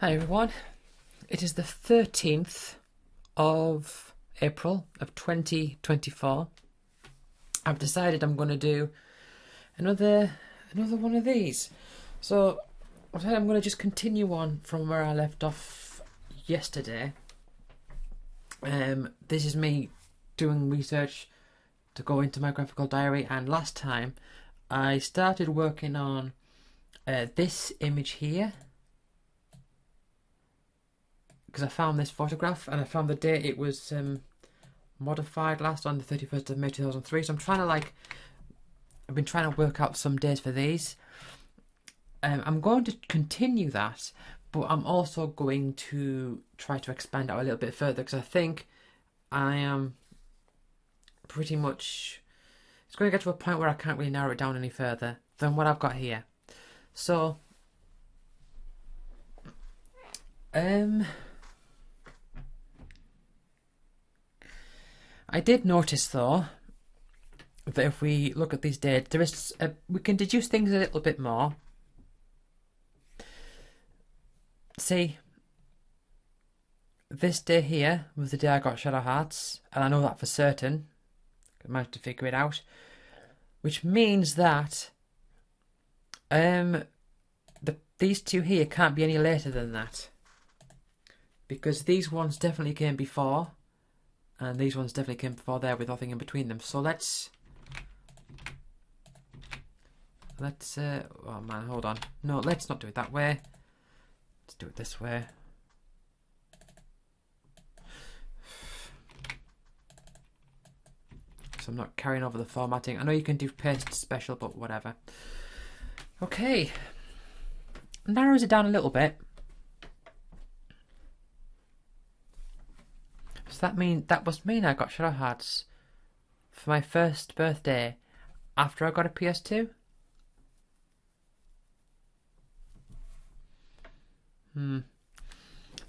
Hi everyone, it is the 13th of April of 2024. I've decided I'm going to do another one of these. So I'm going to just continue on from where I left off yesterday. This is me doing research to go into my graphical diary, and last time I started working on this image here, because I found this photograph and I found the date it was modified last on the 31st of May 2003. So I've been trying to work out some days for these. I'm going to continue that, but I'm also going to try to expand out a little bit further, because I think I am pretty much, it's going to get to a point where I can't really narrow it down any further than what I've got here. So I did notice though that if we look at these dates, we can deduce things a little bit more. See, this day here was the day I got Shadow Hearts, and I know that for certain. I managed to figure it out, which means that these two here can't be any later than that, because these ones definitely came before. And these ones definitely came before there with nothing in between them. So let's oh man, hold on. No, let's not do it that way. Let's do it this way. So I'm not carrying over the formatting. I know you can do paste special, but whatever. Okay. Narrows it down a little bit. So that must mean I got Shadow Hearts for my first birthday after I got a PS2.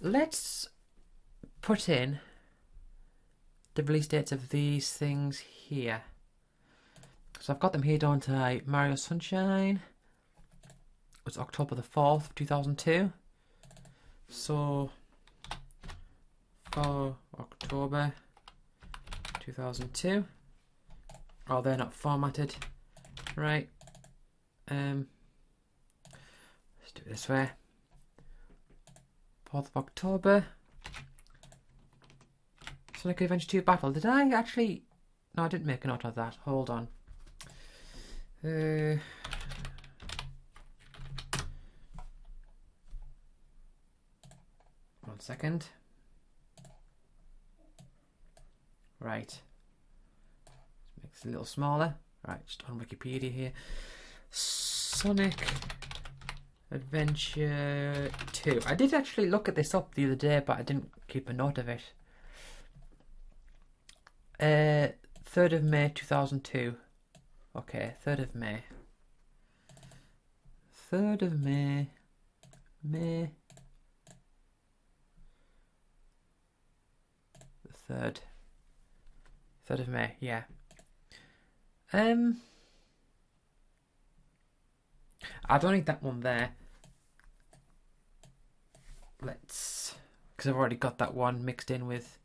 Let's put in the release dates of these things here. So I've got them here, don't I? Mario Sunshine was October the 4th, 2002. So for October 2002. Oh, they're not formatted. Right. Let's do it this way. 4th of October. Sonic Adventure 2 Battle. Did I actually... No, I didn't make a note of that. Hold on. 1 second. Right. Let's make this a little smaller. Right, just on Wikipedia here. Sonic Adventure 2. I did actually look at this up the other day, but I didn't keep a note of it. 3rd of May 2002. Okay, 3rd of May. 3rd of May. May the 3rd. 3rd of May, yeah. I don't need that one there. Let's, because I've already got that one mixed in with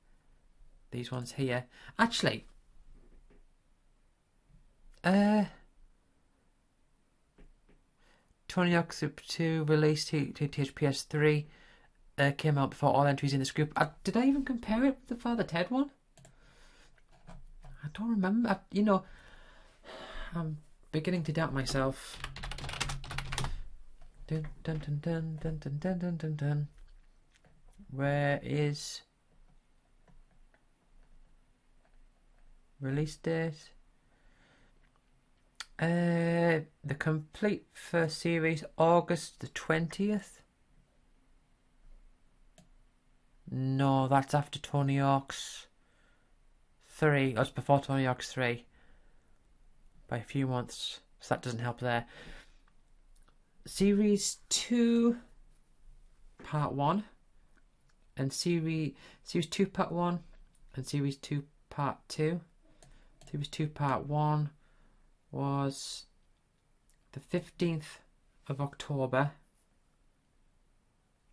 these ones here. Actually, Tony Hawk's Super 2 released to PS3 came out before all entries in this group. Did I even compare it with the Father Ted one? I don't remember. You know, I'm beginning to doubt myself. Dun dun dun dun dun dun dun dun dun dun. Where is release date? The complete first series, August the 20th. No, that's after Tony Hawk's 3. That's before Tony Hawk's 3 by a few months, so that doesn't help there. Series 2 Part 1 and Series 2 Part 1 and Series 2 Part 2. Series 2 Part 1 was the 15th of October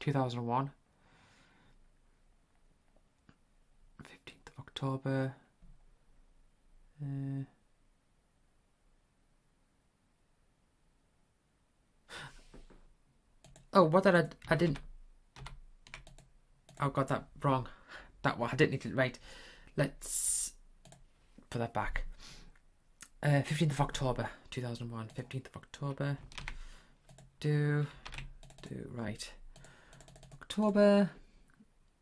2001. 15th of October. Oh, what did I didn't... I got that wrong. That one, I didn't need to... Right, let's put that back. 15th of October, 2001. 15th of October. Right. October.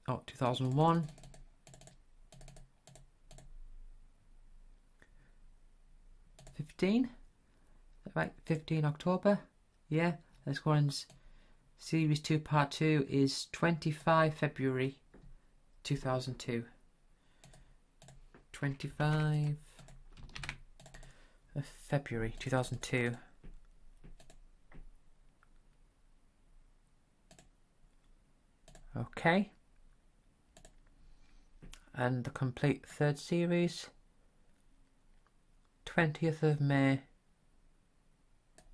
Oh, 2001. Right, 15 October. Yeah, this one's Series 2 Part 2 is 25 February 2002. 25 of February 2002. Okay. And the complete third series, 20th of May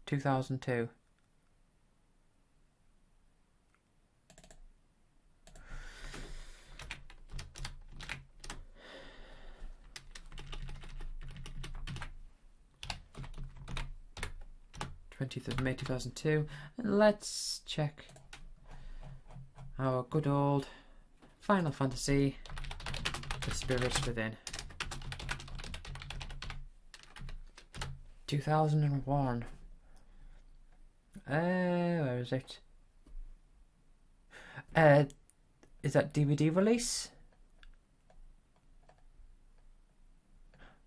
2002. May 2002. And let's check our good old Final Fantasy, The Spirits Within. 2001. Where is it? Is that DVD release?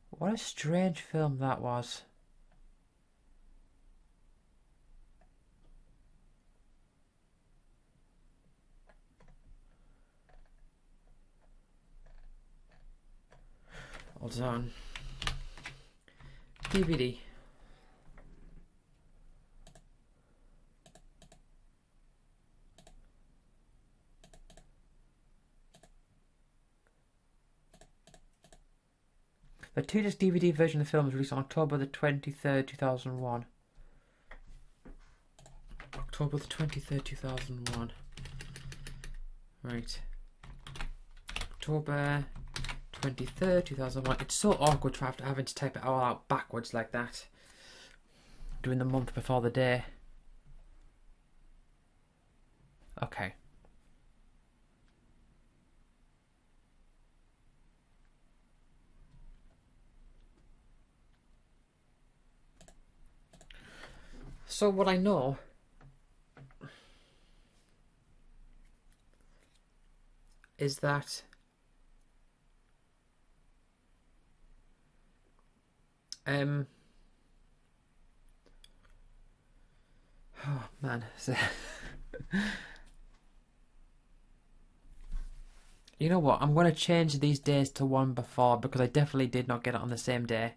What a strange film that was. Hold on. DVD. The 2-disc DVD version of the film was released on October the 23rd, 2001. October the 23rd, 2001. Right. October 23rd, 2001. It's so awkward having to type it all out backwards like that. Doing the month before the day. Okay. So what I know is that oh man. You know what? I'm going to change these days to one before because I definitely did not get it on the same day.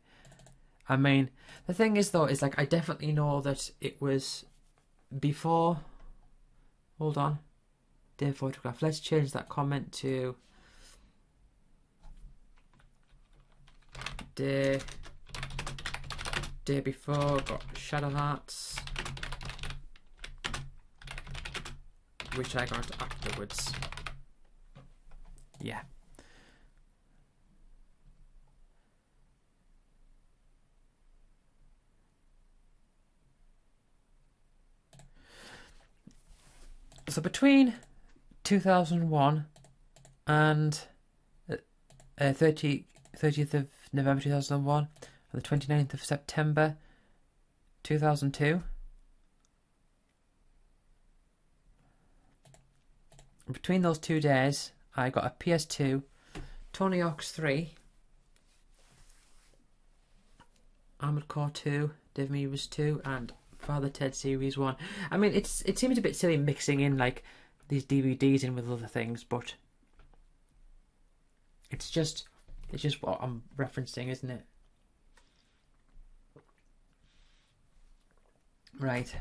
I mean, the thing is though, is like I definitely know that it was before. Hold on. Day photograph. Let's change that comment to day before. Got Shadow Hearts, which I got afterwards. Yeah. So between 2001 and 30th of November 2001 and the 29th of September 2002, between those 2 days I got a PS2, Tony Hawk's 3, Armored Core 2, Devil May Cry 2 and Father Ted Series 1. I mean, it seems a bit silly mixing in like these DVDs in with other things, but it's just what I'm referencing, isn't it? Right.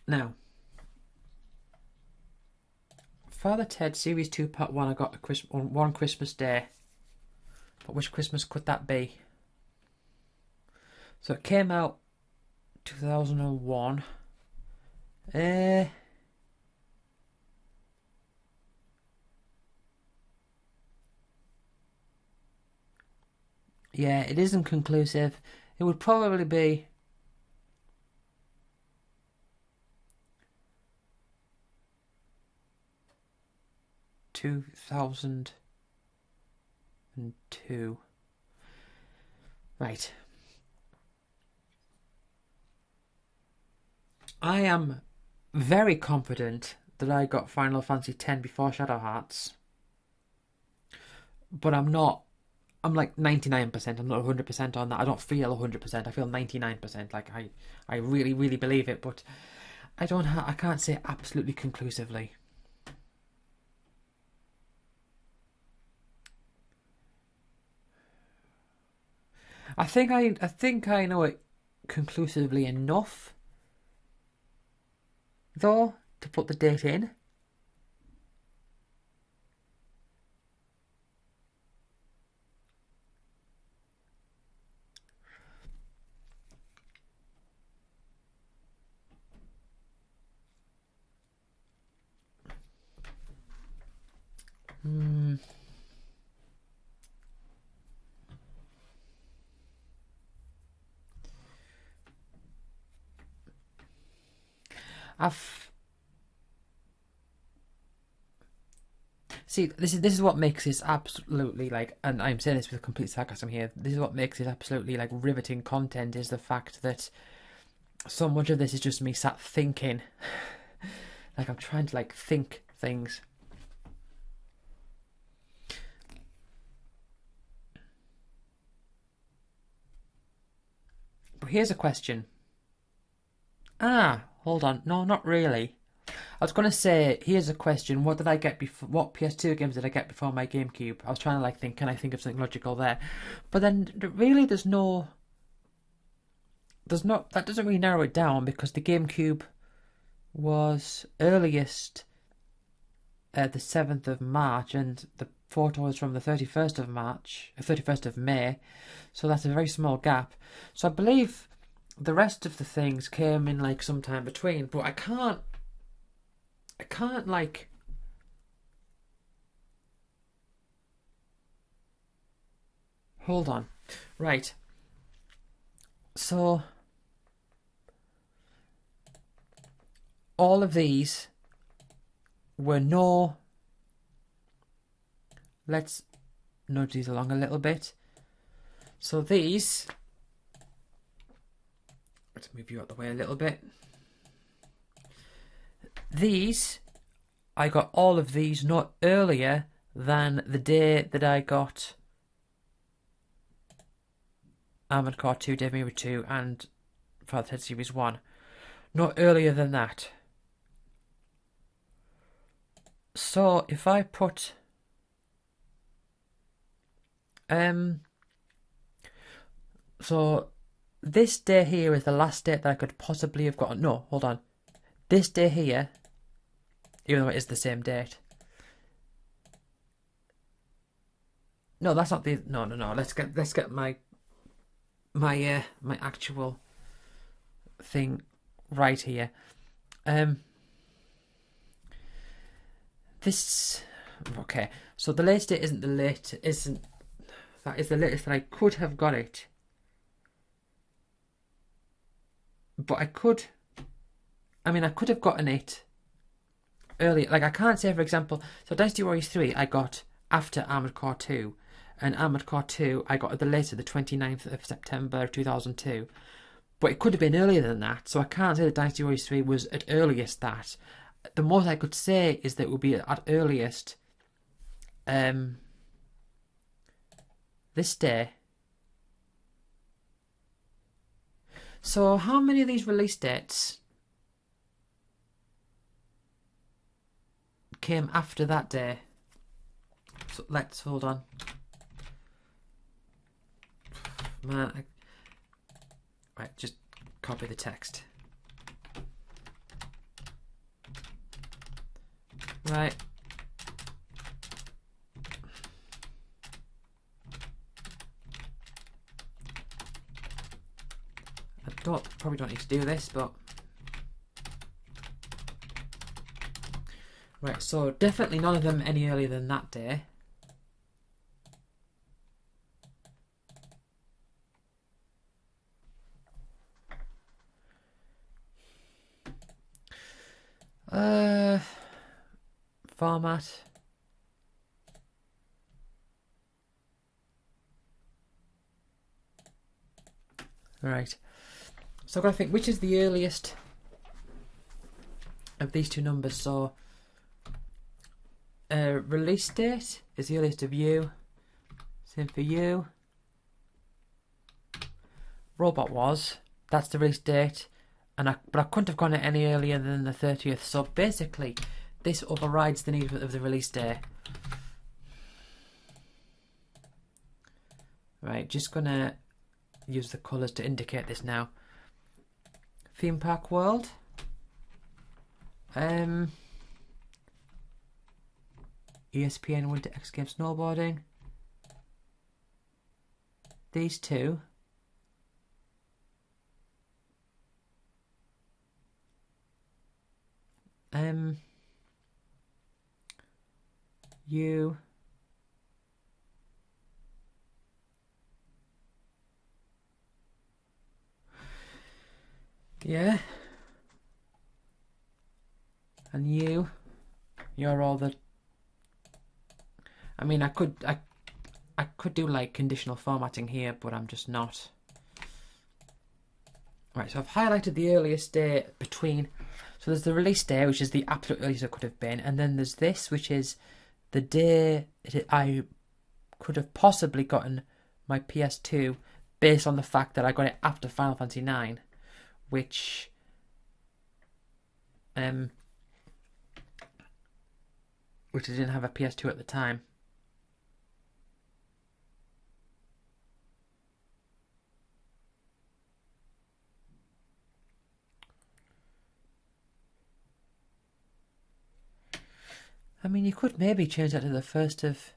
Now, Father Ted Series 2 Part 1 I got on one Christmas day. But which Christmas could that be? So it came out 2001. Yeah, it isn't conclusive. It would probably be 2002. Right. I am very confident that I got Final Fantasy X before Shadow Hearts. But I'm not. I'm like 99%. I'm not 100% on that. I don't feel 100%. I feel 99%. Like I really, really believe it. But I can't say absolutely conclusively. I think I know it conclusively enough, though, to put the date in. See, this is what makes this absolutely like, and I'm saying this with complete sarcasm here. This is what makes it absolutely like riveting content, is the fact that so much of this is just me sat thinking. Like I'm trying to like think things. But here's a question. Hold on. No, not really. I was going to say, here's a question. What did I get before? What PS2 games did I get before my GameCube? I was trying to like think, can I think of something logical there? But then really that doesn't really narrow it down, because the GameCube was earliest the 7th of March, and the photo is from the 31st of March, 31st of May, so that's a very small gap. So I believe the rest of the things came in like sometime between, but I can't like, hold on. Right. So all of these were no. Let's nudge these along a little bit. So these, let's move you out the way a little bit. These, I got all of these not earlier than the day that I got Armored Core 2, Devil May Cry 2 and Father Ted Series 1. Not earlier than that. So if I put so this day here is the last date that I could possibly have gotten. No, hold on. This day here, even though it is the same date. No, that's not the. No. Let's get my actual thing right here. This. Okay, so the latest date isn't the late. Isn't that is the latest that I could have got it. But I could have gotten it earlier. Like, I can't say, for example, so Dynasty Warriors 3 I got after Armored Core 2, and Armored Core 2 I got at the later, the 29th of September 2002. But it could have been earlier than that, so I can't say that Dynasty Warriors 3 was at earliest that. The most I could say is that it would be at earliest this day. So how many of these release dates came after that day? So let's hold on. Man, right, just copy the text. Right, Probably don't need to do this, but right. So definitely none of them any earlier than that day. Format. Right. So I've got to think which is the earliest of these two numbers. So release date is the earliest of you. Same for you. Robot was. That's the release date. But I couldn't have gone it any earlier than the 30th. So basically, this overrides the need of the release day. Right, just gonna use the colours to indicate this now. Theme Park World. ESPN Winter X Games Snowboarding. These two. You. Yeah. And you're all the. I mean, I could do like conditional formatting here, but I'm just not. Right, so I've highlighted the earliest day between. So there's the release day, which is the absolute earliest it could have been, and then there's this, which is the day I could have possibly gotten my PS2 based on the fact that I got it after Final Fantasy IX, which I didn't have a PS2 at the time. I mean, you could maybe change that to the 1st of...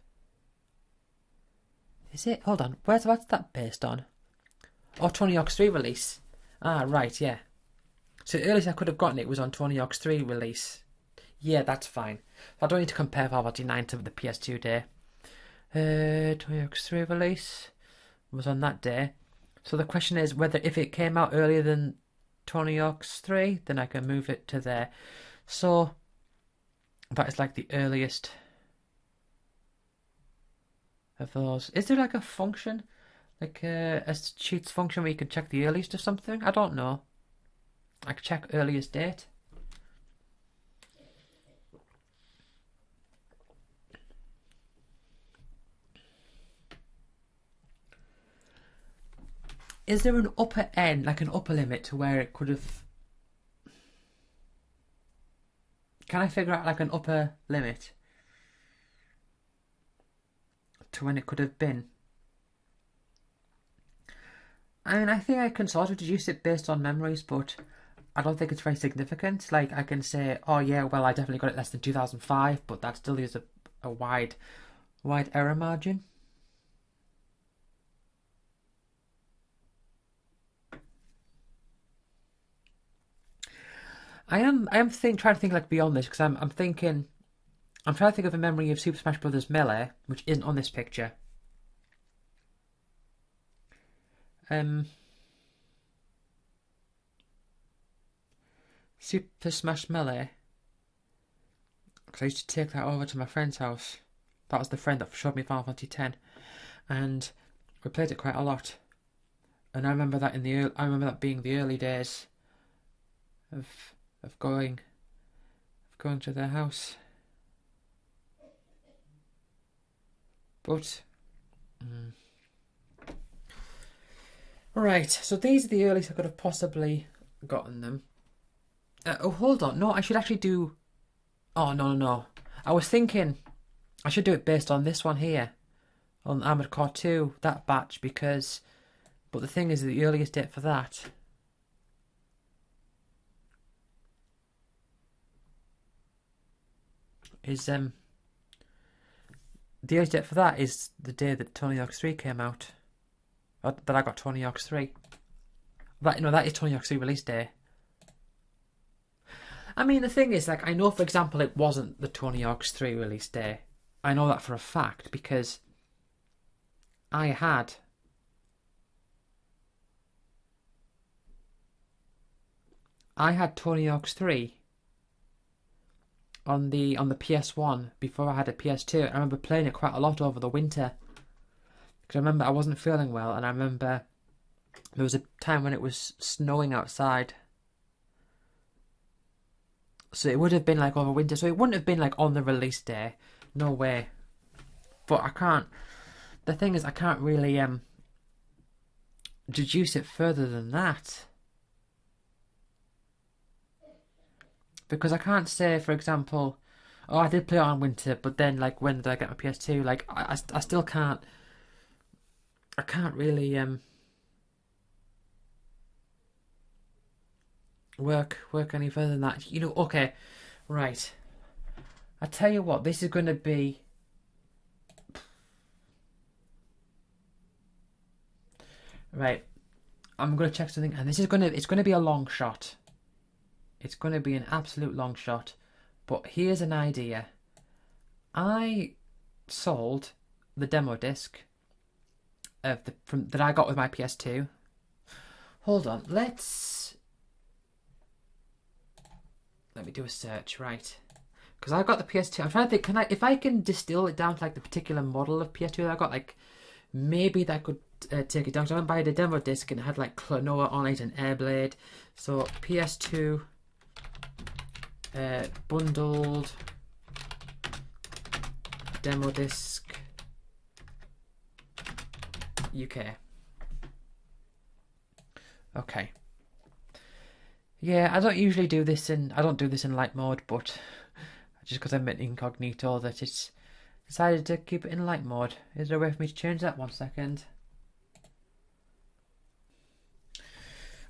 Is it? Hold on. What's that based on? Oh, Tony Hawk's 3 release. Ah, right, yeah. So the earliest I could have gotten it was on Tony Hawk's 3 release. Yeah, that's fine. I don't need to compare Final Fantasy 9 to the PS2 day. Tony Hawk's 3 release was on that day. So the question is whether if it came out earlier than Tony Hawk's 3, then I can move it to there. So that is like the earliest of those. Is there like a function, like a Sheets function where you can check the earliest of something? I don't know. I can check earliest date. Is there an upper end, like an upper limit to where it could have... Can I figure out like an upper limit to when it could have been? I mean, I think I can sort of deduce it based on memories, but I don't think it's very significant. Like, I can say, oh yeah, well, I definitely got it less than 2005, but that still is a wide error margin. I am trying to think like beyond this, because I'm trying to think of a memory of Super Smash Bros. Melee, which isn't on this picture. Super Smash Melee, because I used to take that over to my friend's house. That was the friend that showed me Final Fantasy X, and we played it quite a lot. And I remember that being the early days of going to their house. But right, so these are the earliest I could have possibly gotten them. Oh, hold on. No, I should actually do... Oh, no. I was thinking I should do it based on this one here. On Armored Core 2, that batch, because... But the thing is, the earliest date for that... is, the earliest date for that is the day that Tony Hawk's 3 came out. That I got Tony Hawk's 3. That, you know, that is Tony Hawk's 3 release day. I mean, the thing is, like, I know, for example, it wasn't the Tony Hawk's 3 release day. I know that for a fact because I had Tony Hawk's 3 on the PS1 before I had a PS2. I remember playing it quite a lot over the winter because I remember I wasn't feeling well, and I remember there was a time when it was snowing outside. So it would have been like over winter. So it wouldn't have been like on the release day. No way. But I can't. The thing is, I can't really deduce it further than that. Because I can't say, for example, oh, I did play it on winter, but then, like, when did I get my PS2? Like, I still can't. I can't really work any further than that. You know, okay, right. I tell you what, this is going to be. Right, I'm going to check something, and it's going to be a long shot. It's going to be an absolute long shot. But here's an idea. I sold the demo disc of that I got with my PS2. Hold on, let me do a search, right? Because I got the PS2. I'm trying to think. If I can distill it down to like the particular model of PS2 that I got, like maybe that could take it down. So I went by the demo disc and it had like Klonoa on it and Airblade. So PS2 bundled demo disc UK. Okay. Yeah, I don't usually do this in. I don't do this in light mode, but just because I'm in incognito, that it's decided to keep it in light mode. Is there a way for me to change that? 1 second.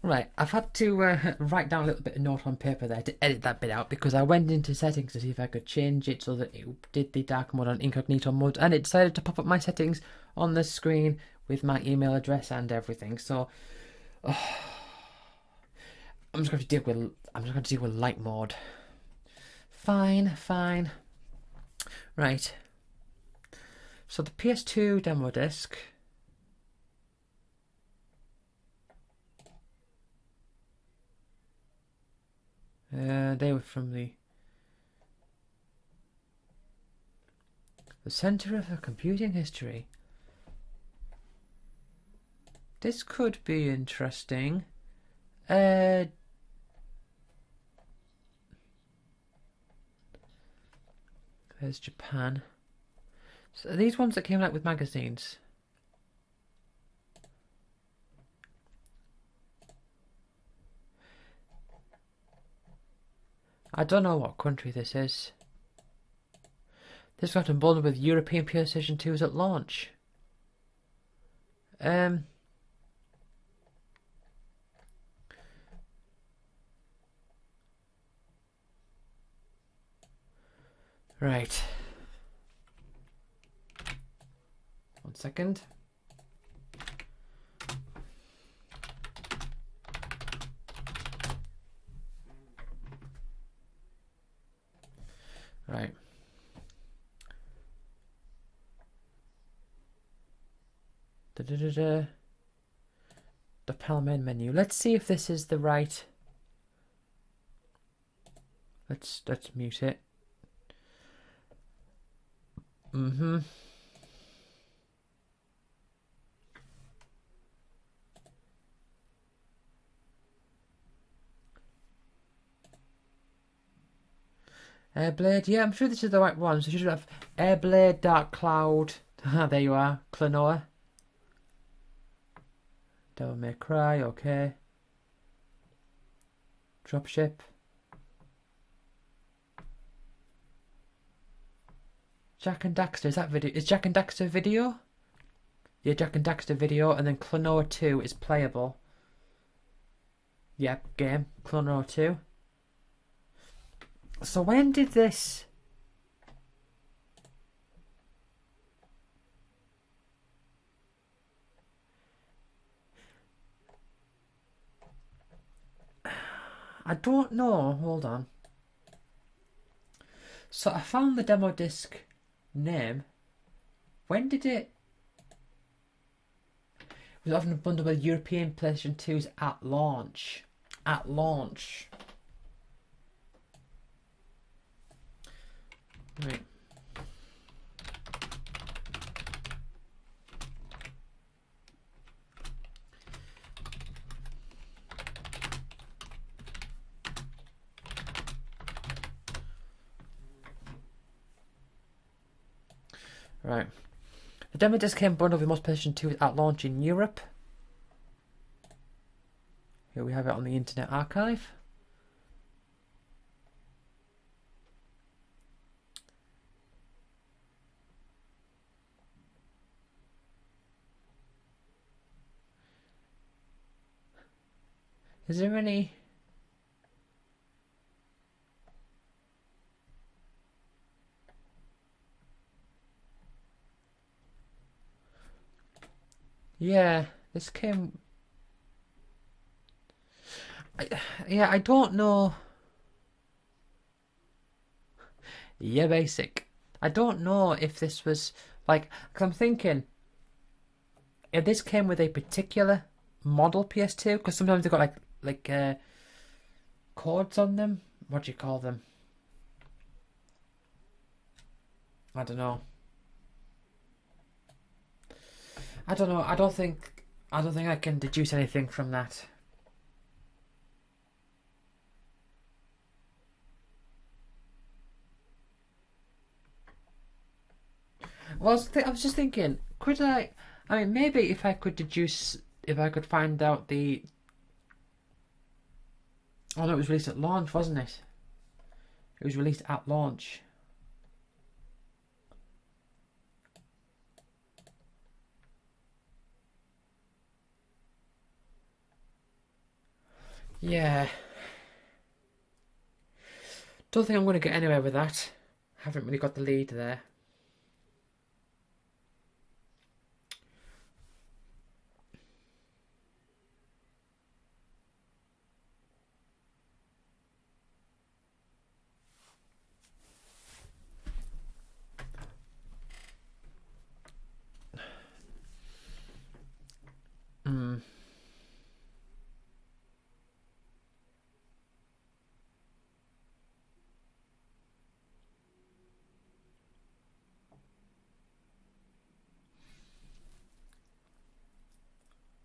Right, I've had to write down a little bit of note on paper there to edit that bit out because I went into settings to see if I could change it so that it did the dark mode on incognito mode, and it decided to pop up my settings on the screen with my email address and everything. So I'm just going to deal with light mode. Fine. Right. So the PS2 demo disc. They were from the Center of Computing History. This could be interesting. There's Japan. So are these ones that came out with magazines? I don't know what country this is. This got involved with European PlayStation 2s at launch. Right. 1 second. Right. The Palmain menu. Let's see if this is the right. Let's mute it. Airblade, yeah, I'm sure this is the right one. So you should have Airblade, Dark Cloud. There you are, Klonoa. Devil May Cry, okay. Dropship. Jack and Daxter, is that video? Is Jack and Daxter video? Yeah, Jack and Daxter video, and then Klonoa 2 is playable. Yep, game. Klonoa 2. So when did this... I don't know. Hold on. So I found the demo disc name. When did it? It was often bundled with European PlayStation 2's at launch. At launch. Right. Right. The demo disc came bundled with most PlayStation 2 at launch in Europe. Here we have it on the Internet Archive. Is there any... Yeah, this came... I don't know. Yeah, basic. I don't know if this was like, because I'm thinking if this came with a particular model PS2, because sometimes they've got like cords on them. What do you call them? I don't know. I don't know. I don't think I can deduce anything from that. Well, I was just thinking, could I? I mean, maybe if I could deduce, if I could find out the. Oh no, it was released at launch, wasn't it? It was released at launch. Yeah. Don't think I'm going to get anywhere with that. Haven't really got the lead there.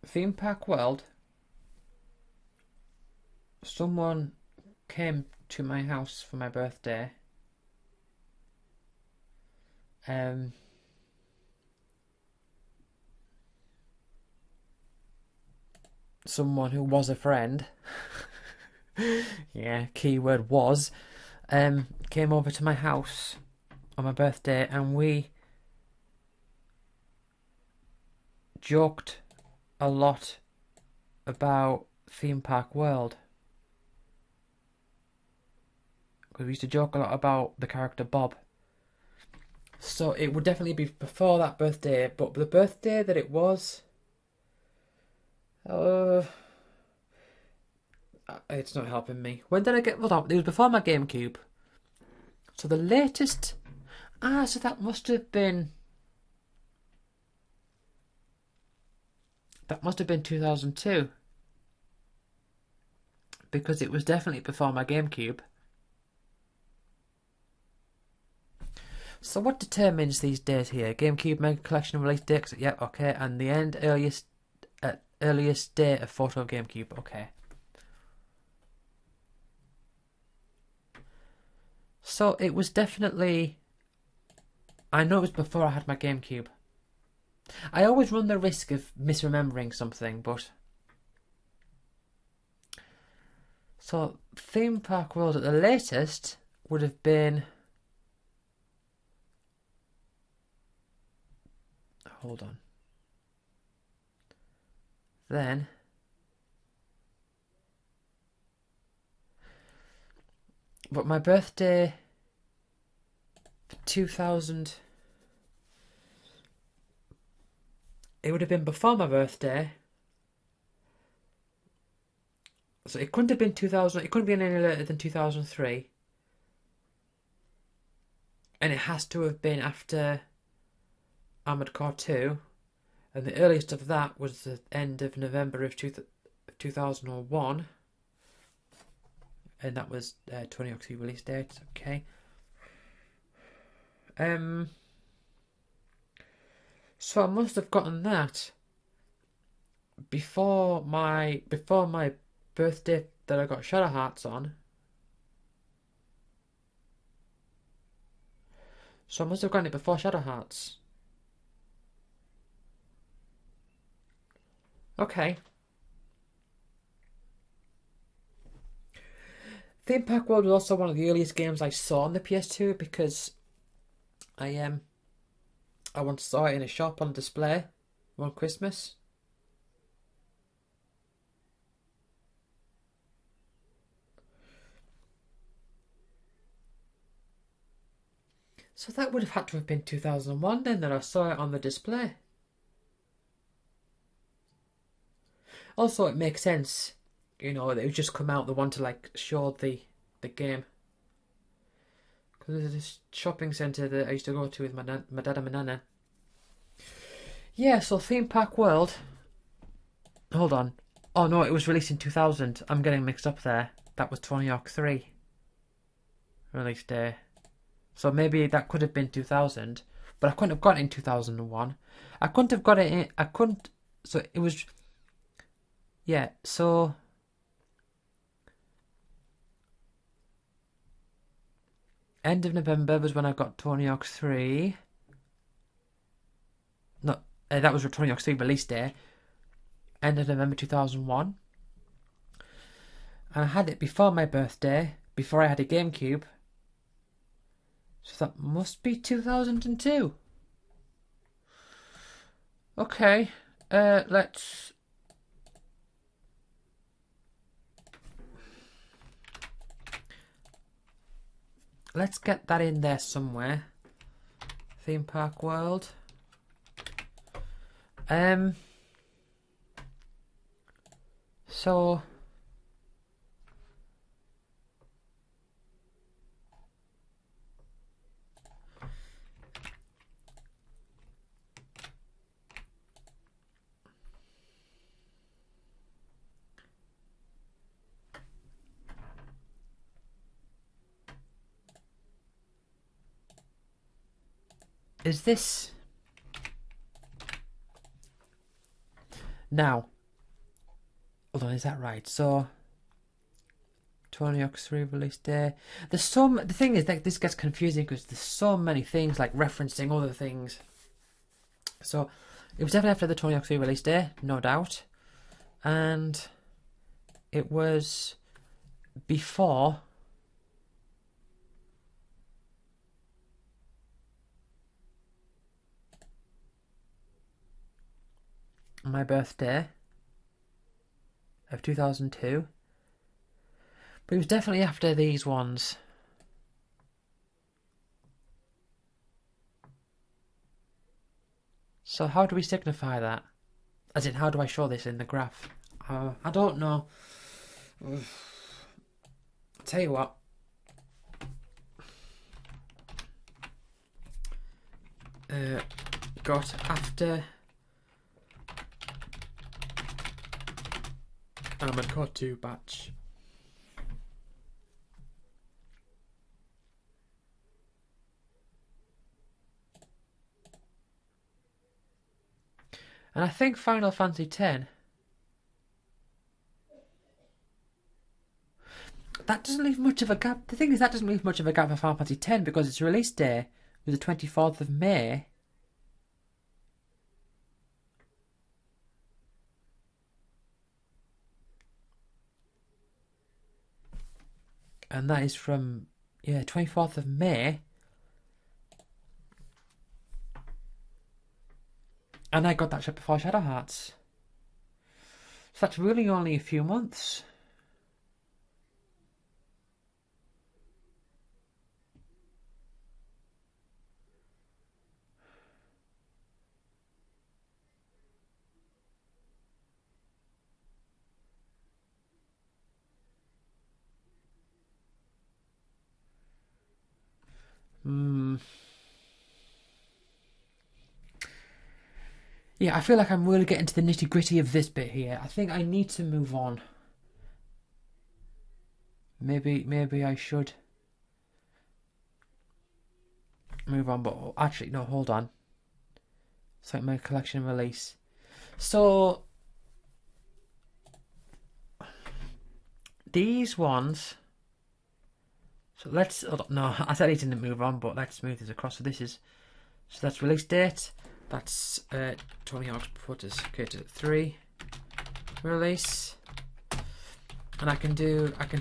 Theme Park World. Someone came to my house for my birthday. Someone who was a friend. Yeah, keyword was. Came over to my house on my birthday, and we joked a lot about Theme Park World. Because we used to joke a lot about the character Bob. So it would definitely be before that birthday, but the birthday that it was, it's not helping me. When did I get? Hold on, it was before my GameCube. So the latest, so that must have been 2002, because it was definitely before my GameCube. So what determines these days here? GameCube Mega Collection release date? Yep, okay. And the earliest date of photo of GameCube. Okay. So it was definitely... I know it was before I had my GameCube. I always run the risk of misremembering something, but... So, Theme Park World at the latest would have been... Hold on. Then... But my birthday... 2000... It would have been before my birthday. So it couldn't have been 2000. It couldn't be any later than 2003, and it has to have been after Armored Core 2, and the earliest of that was the end of November of 2001, and that was Tony Hawk's release date. Okay. So I must have gotten that before my birthday that I got Shadow Hearts on. So I must have gotten it before Shadow Hearts. Okay. Theme Park World was also one of the earliest games I saw on the PS2 because I once saw it in a shop on display one Christmas. So that would have had to have been 2001 then that I saw it on the display. Also, it makes sense, you know, that it would just come out the one to like show the game. Because there's this shopping centre that I used to go to with my dad and my nana. Yeah, so Theme Park World. Hold on. Oh no, it was released in 2000. I'm getting mixed up there. That was Tony Hawk 3 release day. So maybe that could have been 2000, but I couldn't have got it in 2001. I couldn't have got it in. I couldn't. So it was. Yeah. So. End of November was when I got Tony Hawk 3. No, that was Tony Hawk 3 release day. End of November 2001. And I had it before my birthday, before I had a GameCube. So that must be 2002. Okay, let's get that in there somewhere. Theme Park World. So is this now? Hold on, is that right? So Tony Hawk 3 release day. There's the thing is that this gets confusing because there's so many things like referencing other things. So it was definitely after the Tony Hawk 3 release day, no doubt. And it was before my birthday of 2002. But it was definitely after these ones. So how do we signify that? As in, how do I show this in the graph? I don't know. I'll tell you what. Got after Armored Core 2 batch. And I think Final Fantasy X. That doesn't leave much of a gap. The thing is, that doesn't leave much of a gap for Final Fantasy X because its release day was the 24th of May. And that is from, 24th of May. And I got that shot before Shadow Hearts. So that's really only a few months. Yeah, I feel like I'm really getting to the nitty gritty of this bit here. I think I need to move on. Maybe I should move on, but actually, no, hold on. It's like my collection release. So these ones. So let's. No, I said I didn't move on, but let's move this across. So that's release date. That's Tony Hawk's Pro Skater 3 release, and I can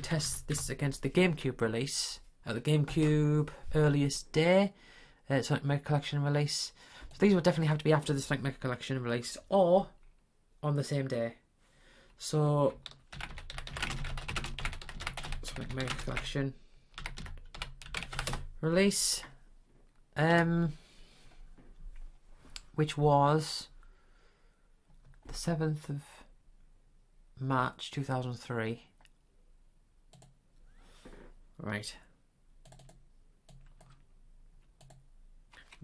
test this against the GameCube release at the GameCube earliest day. Sonic Mega Collection release. So these will definitely have to be after the Sonic Mega Collection release or on the same day. So Sonic Mega Collection release, which was the 7th of March 2003. Right.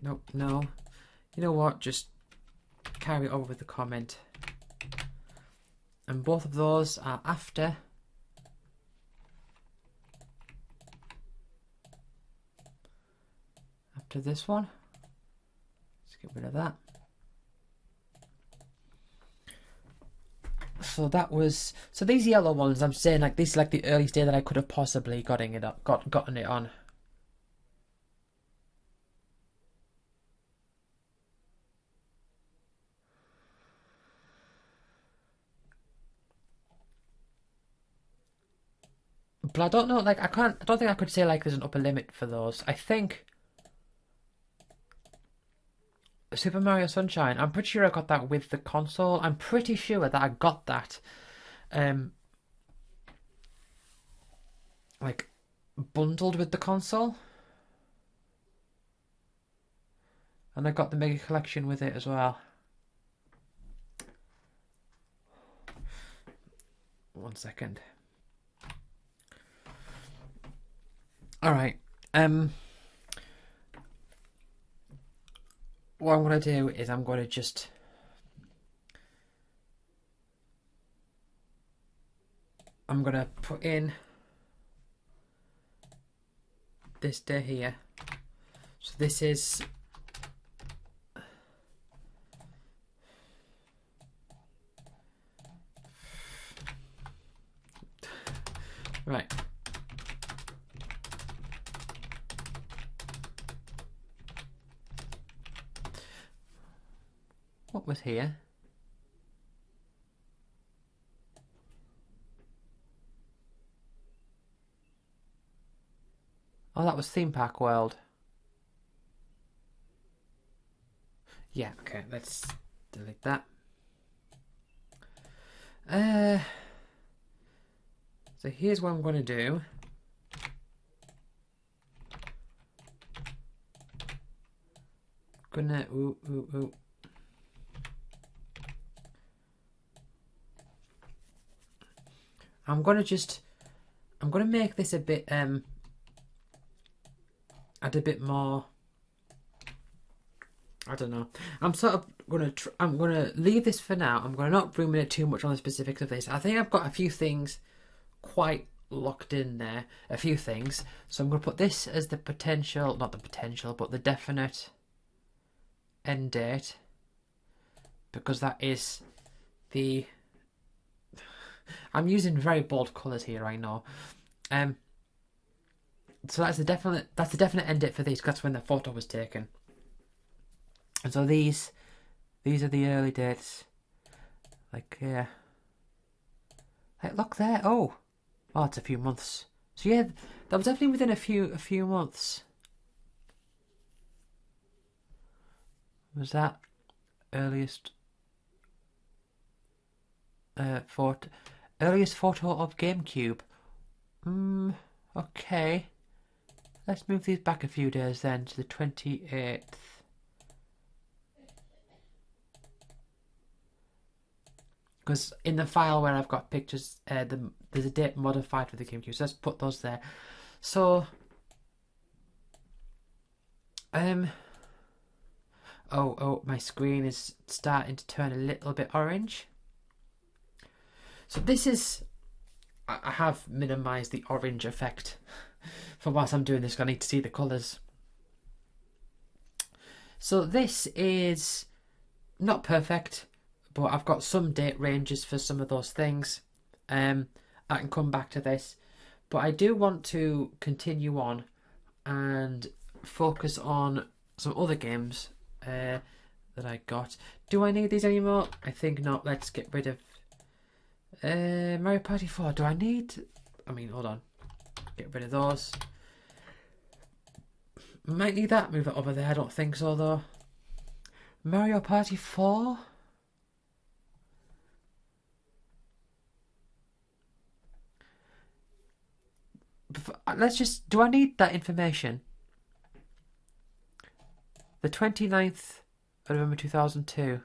Nope, no. You know what? Just carry it over with the comment. And both of those are after this one. Let's get rid of that. So these yellow ones, I'm saying like this is like the earliest day that I could have possibly gotten it on. But I don't know, like I don't think I could say like there's an upper limit for those. I think Super Mario Sunshine, I'm pretty sure I got that with the console. I'm pretty sure that I got that like bundled with the console. And I got the Mega Collection with it as well. One second. Alright. What I'm going to do is I'm going to just put in this day here. So this is right. What was here? Oh, that was Theme Park World. Yeah, okay, let's delete that. So here's what I'm going to do. I'm gonna make this a bit add a bit more. I don't know. I'm gonna leave this for now. I'm gonna not ruminate too much on the specifics of this. I think I've got a few things quite locked in there. A few things. So I'm gonna put this as the potential, not the potential, but the definite end date, because that is the. I'm using very bold colours here, I know. So that's the definite end date for these, because that's when the photo was taken. And so these are the early dates. Like here. Like look there. Oh, it's a few months. So yeah, that was definitely within a few months. Was that earliest earliest photo of GameCube? Okay. Let's move these back a few days then to the 28th. Because in the file where I've got pictures, there's a date modified for the GameCube, so let's put those there. So Oh, my screen is starting to turn a little bit orange. So this is, I have minimised the orange effect for whilst I'm doing this, I need to see the colours. So this is not perfect, but I've got some date ranges for some of those things. I can come back to this, but I do want to continue on and focus on some other games that I got. Do I need these anymore? I think not. Let's get rid of Mario Party 4. Do I need... I mean, hold on. Get rid of those. Might need that. Move it over there. I don't think so, though. Mario Party 4? Let's just... Do I need that information? The 29th of November 2002.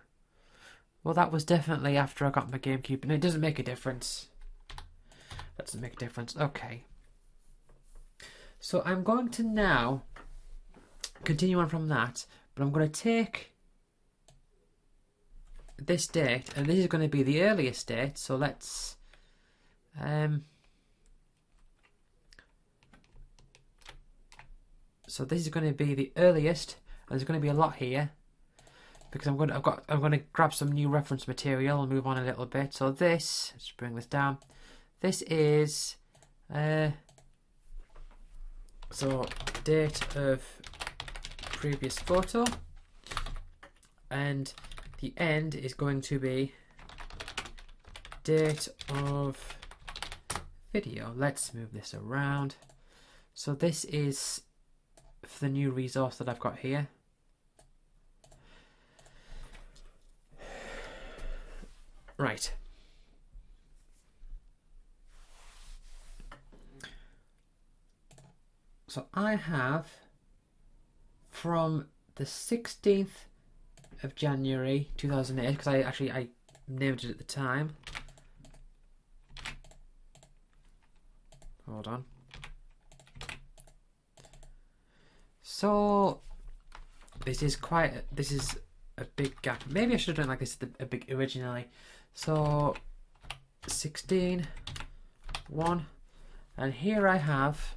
Well, that was definitely after I got my GameCube. And it doesn't make a difference. That doesn't make a difference. Okay. So I'm going to now continue on from that. But I'm going to take this date. And this is going to be the earliest date. So let's... So this is going to be the earliest. And there's going to be a lot here. Because I'm going to grab some new reference material and move on a little bit. So this, let's bring this down. This is so date of previous photo, and the end is going to be date of video. Let's move this around. So this is for the new resource that I've got here. Right. So I have from the 16th of January 2008, because I named it at the time. Hold on. So this is a big gap. Maybe I should have done like this a big originally. So 16, 1, and here I have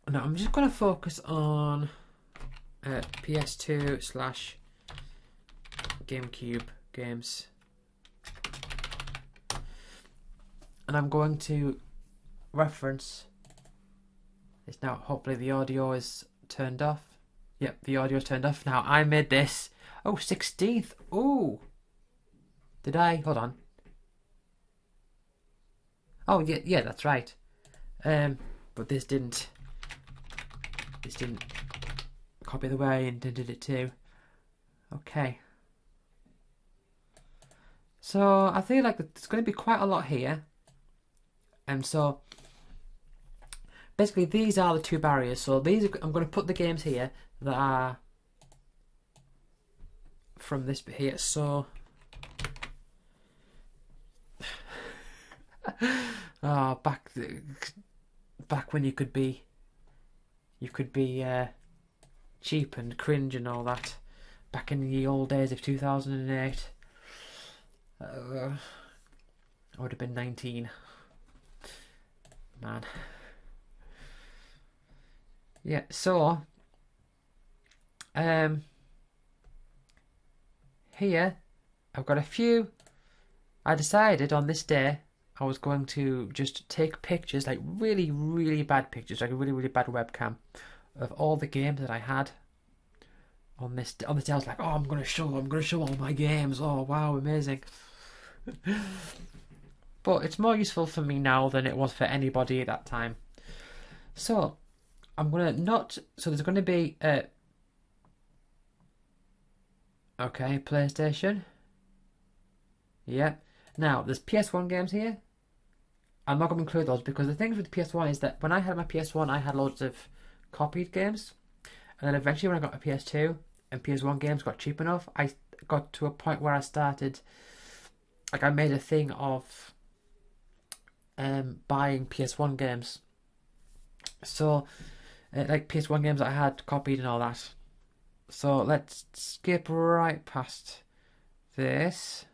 now I'm just going to focus on PS2 / GameCube games, and I'm going to reference this now. Hopefully the audio is turned off. Yep, the audio is turned off. Now I made this. Oh, 16th. Oh, did I? Hold on. Oh yeah, that's right. But this didn't copy the way I intended it to. Okay. So I feel like there's going to be quite a lot here, and so basically these are the two barriers. So these I'm going to put the games here that are from this bit here. So oh, back when you could be cheap and cringe and all that, back in the old days of 2008. I would have been 19. Man. Yeah, so here I've got a few. I decided on this day I was going to just take pictures, like really, really bad pictures, like a really, really bad webcam of all the games that I had on this day. I was like, oh, I'm gonna show all my games. Oh wow, amazing. But it's more useful for me now than it was for anybody at that time. So I'm gonna so there's gonna be okay, PlayStation. Yeah. Now there's PS1 games here. I'm not going to include those because the thing with the PS1 is that when I had my PS1, I had loads of copied games, and then eventually when I got a PS2 and PS1 games got cheap enough, I got to a point where I started, like, I made a thing of buying PS1 games. So, like PS1 games that I had copied and all that. So let's skip right past this.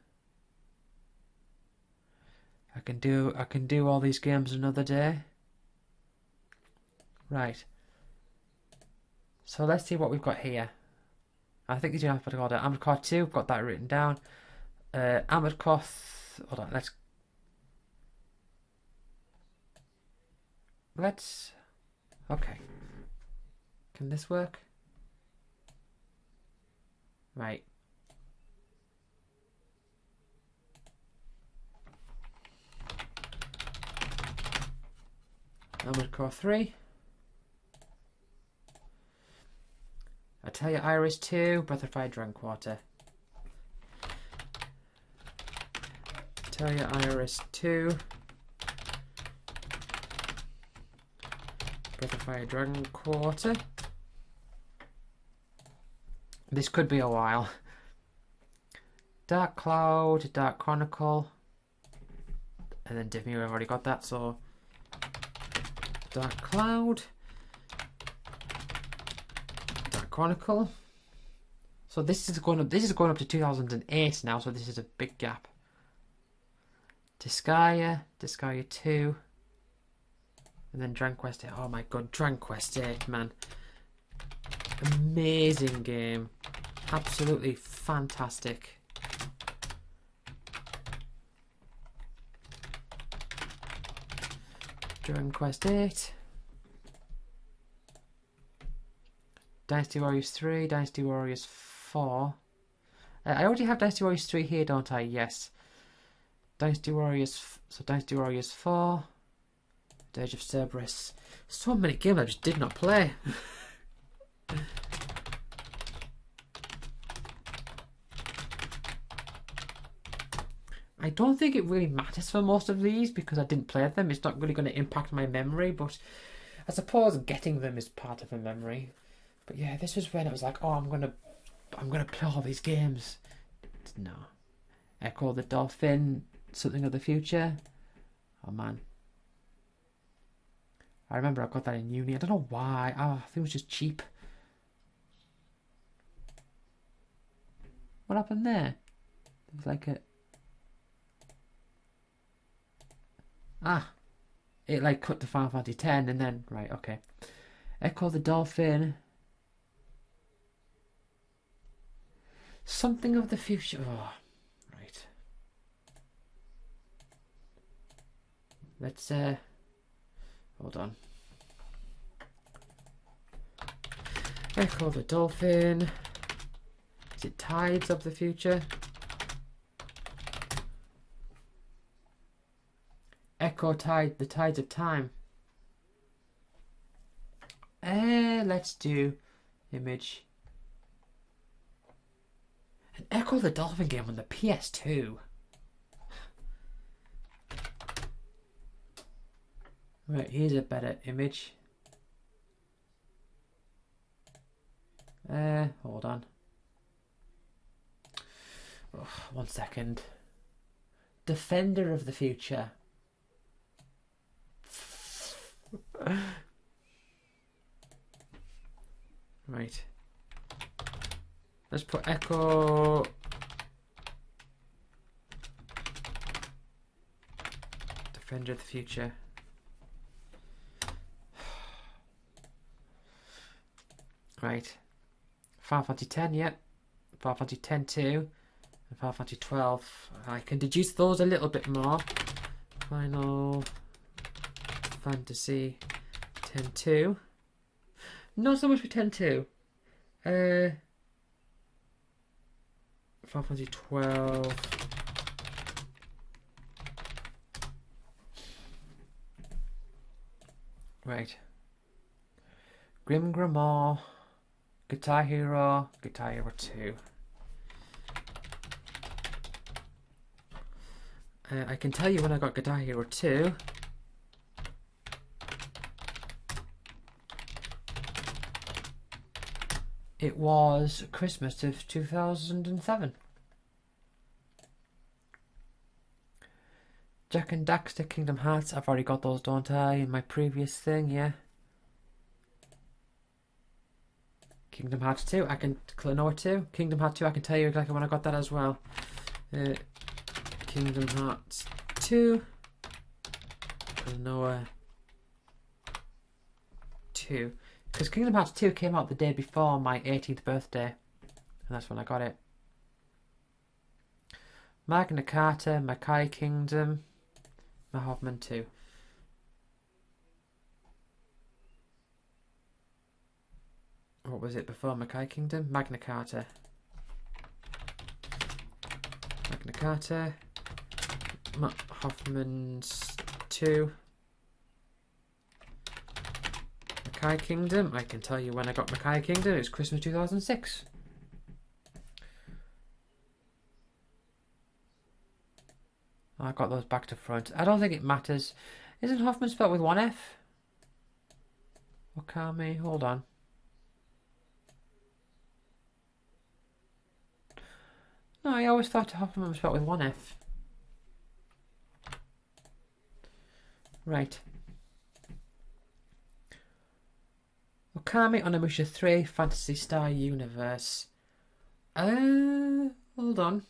I can do all these games another day. Right. So let's see what we've got here. I think these are alphabetical order. Armored Core 2, got that written down. Armored Core. Hold on, let's. Okay. Can this work? Right. Armored Core 3. Italia Iris 2, Breath of Fire Dragon Quarter. Italia Iris 2, Breath of Fire Dragon Quarter. This could be a while. Dark Cloud, Dark Chronicle, and then Div I've already got that, so Dark Cloud, Dark Chronicle. So this is going up. This is going up to 2008 now. So this is a big gap. Disgaea, Disgaea 2, and then Dragon Quest 8. Oh my god, Dragon Quest 8, man! Amazing game, absolutely fantastic. Dragon Quest 8, Dynasty Warriors 3, Dynasty Warriors 4. I already have Dynasty Warriors 3 here, don't I? Yes. Dynasty Warriors, so Dynasty Warriors 4, Dirge of Cerberus. So many games I just did not play. I don't think it really matters for most of these because I didn't play them. It's not really going to impact my memory, but I suppose getting them is part of a memory. But yeah, this was when it was like, oh, I'm gonna play all these games. No. Echo the Dolphin, Something of the Future. Oh man. I remember I got that in uni. I don't know why. Oh, I think it was just cheap. What happened there? It was like a... it like cut to Final Fantasy X and then... Right, okay. Echo the Dolphin. Something of the Future. Oh, right. Let's, hold on. Echo the Dolphin. Is it Tides of the Future? Echo Tide, the Tides of Time. Let's do image. An Echo the Dolphin game on the PS2. Right, here's a better image. Hold on. Oh, 1 second. Defender of the Future. Right. Let's put Echo. Defender of the Future. Right. Final Fantasy X, yep. Final Fantasy X 2. And Final Fantasy 12. I can deduce those a little bit more. Final Fantasy X 2. Not so much for X 2. Final Fantasy 12. Right. Grim Grimoire. Guitar Hero. Guitar Hero 2. I can tell you when I got Guitar Hero 2. It was Christmas of 2007. Jack and Daxter, Kingdom Hearts. I've already got those, don't I? In my previous thing, yeah. Kingdom Hearts 2, I can know it too. Kingdom Hearts 2, I can tell you exactly when I got that as well. Kingdom Hearts 2. Noah 2. Because Kingdom Hearts 2 came out the day before my 18th birthday. And that's when I got it. Magna Carta, Mackay Kingdom, Mahoffman 2. What was it before Mackay Kingdom? Magna Carta. Magna Carta. Hoffman's 2. Mackay Kingdom. I can tell you when I got Mackay Kingdom. It was Christmas 2006. I got those back to front. I don't think it matters. Isn't Hoffman spelled with one F? Wakami, hold on. No, I always thought Hoffman was spelled with one F. Right. Okami Onimusha 3, Phantasy Star Universe. Hold on.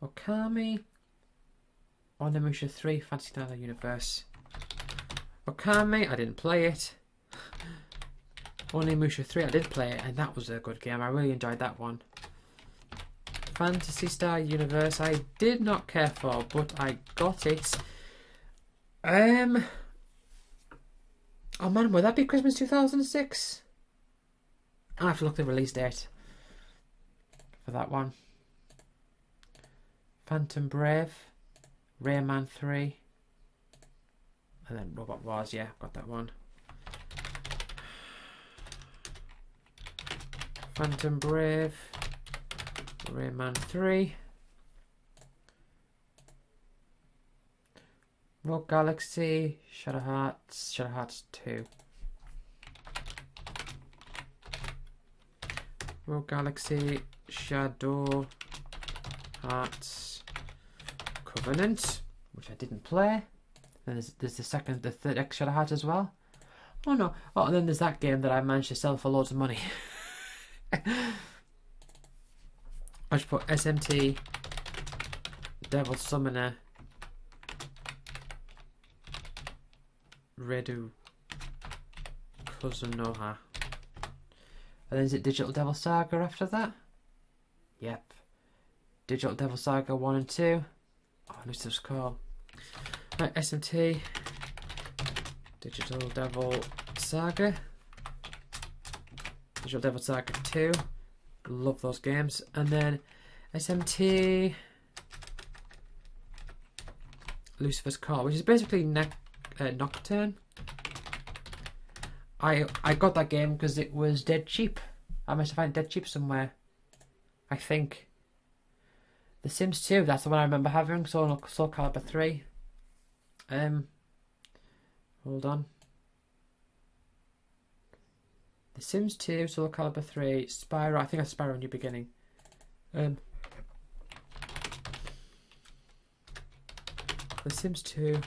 Okami Onimusha 3, Phantasy Star Universe. Okami, I didn't play it. Onimusha 3, I did play it, and that was a good game. I really enjoyed that one. Phantasy Star Universe, I did not care for, but I got it. Oh man, would that be Christmas 2006? I'll have to look at the release date for that one. Phantom Brave, Rayman 3, and then Robot Wars, yeah, got that one. Phantom Brave, Rayman 3, Rogue Galaxy, Shadow Hearts 2. Rogue Galaxy, Shadow Hearts, Covenant, which I didn't play. Then there's the third Shadow Hearts as well. Oh no! Oh, and then there's that game that I managed to sell for loads of money. I should put SMT, Devil Summoner, Redu, Kuzunoha. And then is it Digital Devil Saga after that? Yep. Digital Devil Saga 1 and 2. Oh, I missed this call. Right, SMT, Digital Devil Saga, Digital Devil Saga 2. Love those games. And then SMT, Lucifer's Call, which is basically Nocturne. I got that game because it was dead cheap. I must have found it dead cheap somewhere. I think. The Sims 2, that's the one I remember having. Soul Calibur 3. Hold on. The Sims 2, Soul Calibur 3, Spyro. I think that's Spyro New Beginning. The Sims 2,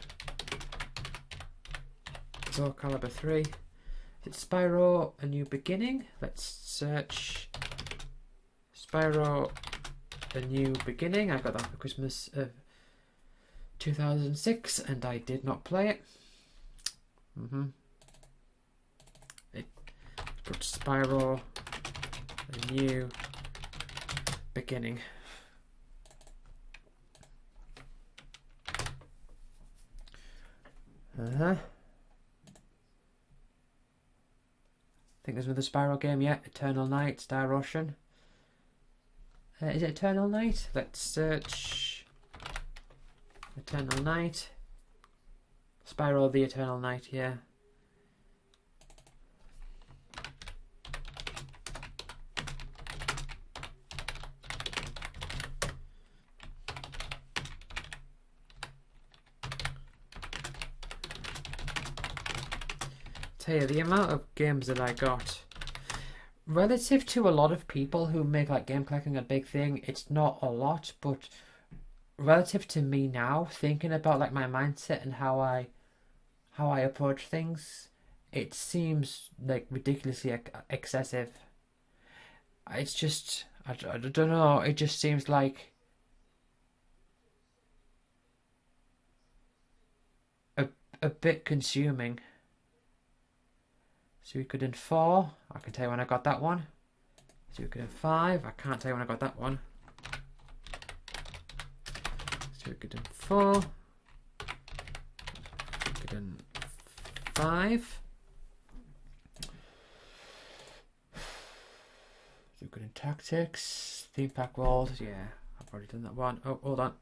Soul Calibur 3. It's Spyro A New Beginning. Let's search Spyro A New Beginning. I got that for Christmas of 2006 and I did not play it. Put Spyro A New Beginning. I think there's another Spyro game yet. Eternal Night, Star Ocean. Is it Eternal Night? Let's search Eternal Night. Spyro the Eternal Night, yeah. Tell you, the amount of games that I got. relative to a lot of people who make like game collecting a big thing, it's not a lot, but relative to me now, thinking about like my mindset and how I approach things, it seems like ridiculously excessive. It's just I don't know. It just seems like a a bit consuming. So we could in 4. I can tell you when I got that one. So we could in 5. I can't tell you when I got that one. So we could in 4. We could in 5. So good in tactics, theme pack world. Yeah, I've already done that one. Oh, hold on.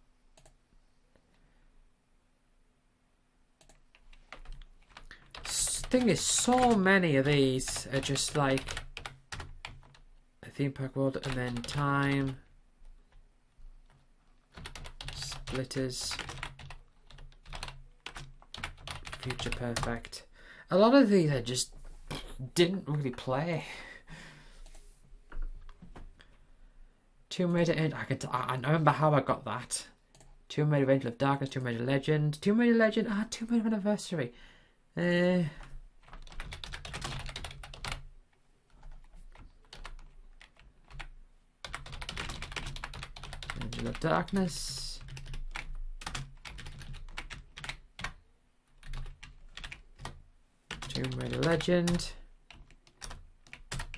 Thing is, so many of these are just like a theme pack world, and then time, splitters, future perfect. A lot of these I just didn't really play. Tomb Raider End. I remember how I got that. Tomb Raider Angel of Darkness, Tomb Raider Legend, Tomb Raider Legend. Tomb Raider Anniversary. Angel of Darkness. Tomb Raider Legend.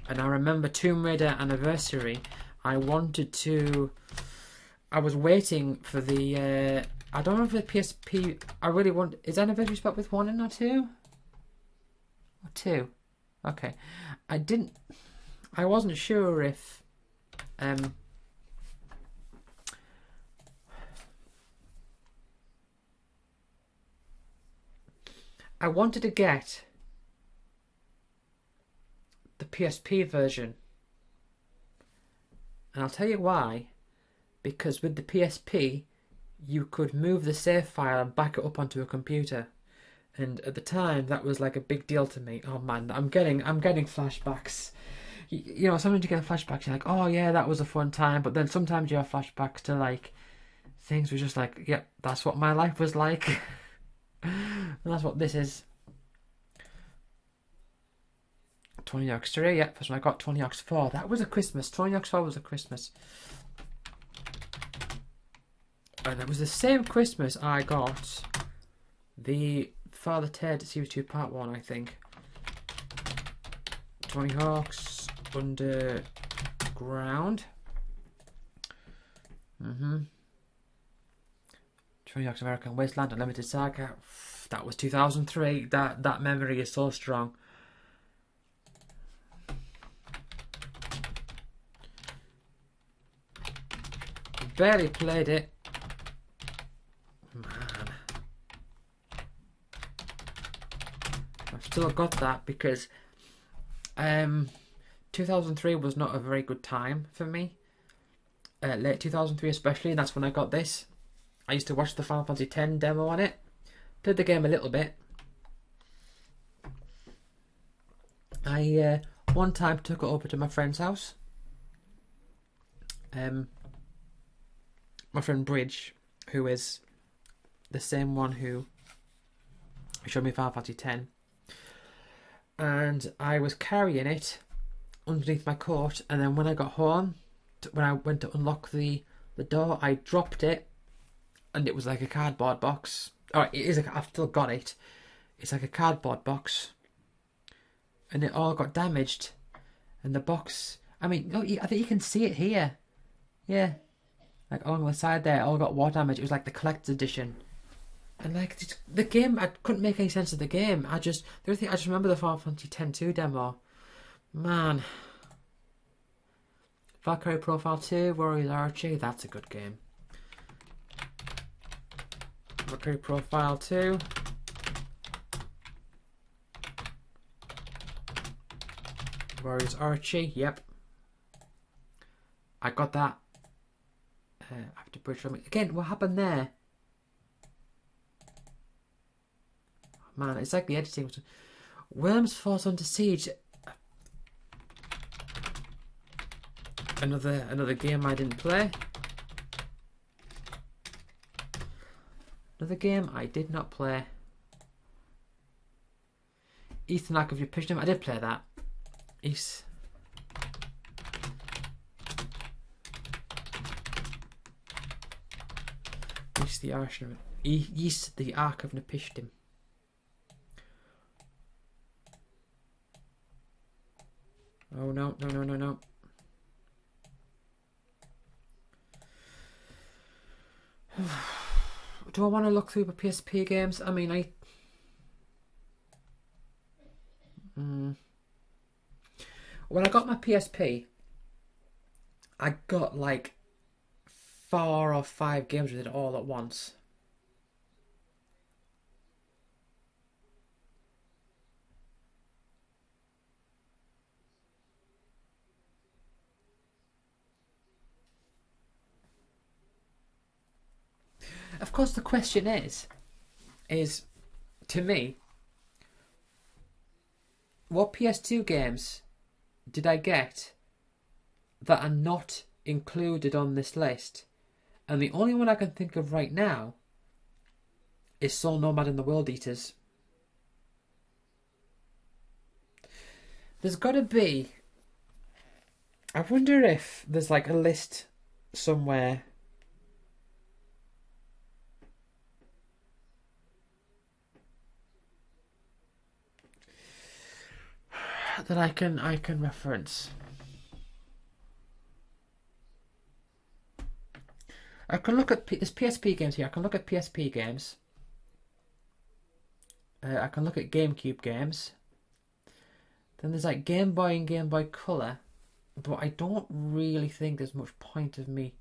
And I remember Tomb Raider Anniversary. I was waiting for the, I don't know if the PSP, is Anniversary spelled with 1 or 2? Or 2? Okay. I wasn't sure if, I wanted to get the PSP version. And I'll tell you why. Because with the PSP, you could move the save file and back it up onto a computer. And at the time, that was like a big deal to me. Oh man, I'm getting flashbacks. You know, sometimes you get flashbacks, you're like, oh yeah, that was a fun time. But then sometimes you have flashbacks to like, things were just like, yep, that's what my life was like. And that's what this is. 20 Ox 3, yeah, first one I got. 20 Ox 4, that was a Christmas. 20 Ox 4 was a Christmas. And it was the same Christmas I got the Father Ted Series 2 Part 1, I think. 20 Hawks Underground. 20 Hawks American Wasteland Unlimited Saga. That was 2003. That memory is so strong. Barely played it. Man. I've still got that because 2003 was not a very good time for me. Late 2003 especially, and that's when I got this. I used to watch the Final Fantasy X demo on it. Played the game a little bit. I one time took it over to my friend's house. My friend Bridge, who is the same one who showed me Final Fantasy X, and I was carrying it underneath my coat, and then when I got home, when I went to unlock the door, I dropped it, and it was like a cardboard box. Oh, I've still got it. It's like a cardboard box, and it all got damaged, and the box. I mean, look, I think you can see it here. Yeah. Like along the side there, it all got water damage. It was like the collector's edition. And like the game, I couldn't make any sense of the game. The other thing, I just remember the Final Fantasy X-2 demo. Man. Valkyrie Profile 2, Warriors Archie, that's a good game. Valkyrie Profile 2. Warriors Archie, yep. I got that. After Bridge from it. Again, what happened there? Man, it's like the editing. Worms Force Under Siege. Another game I didn't play. Another game I did not play. Ethan Ark of Nepishtim. I did play that. East the Ark of Nepishtim. Oh no. Do I want to look through the PSP games? I mean, when I got my PSP, I got like 4 or 5 games with it all at once. Of course, the question is to me, what PS2 games did I get that are not included on this list? And the only one I can think of right now is Soul Nomad and the World Eaters. There's got to be... I wonder if there's like a list somewhere that I can reference. I can look at there's PSP games here. I can look at PSP games. I can look at GameCube games. Then there's like Game Boy and Game Boy Color, but I don't really think there's much point of me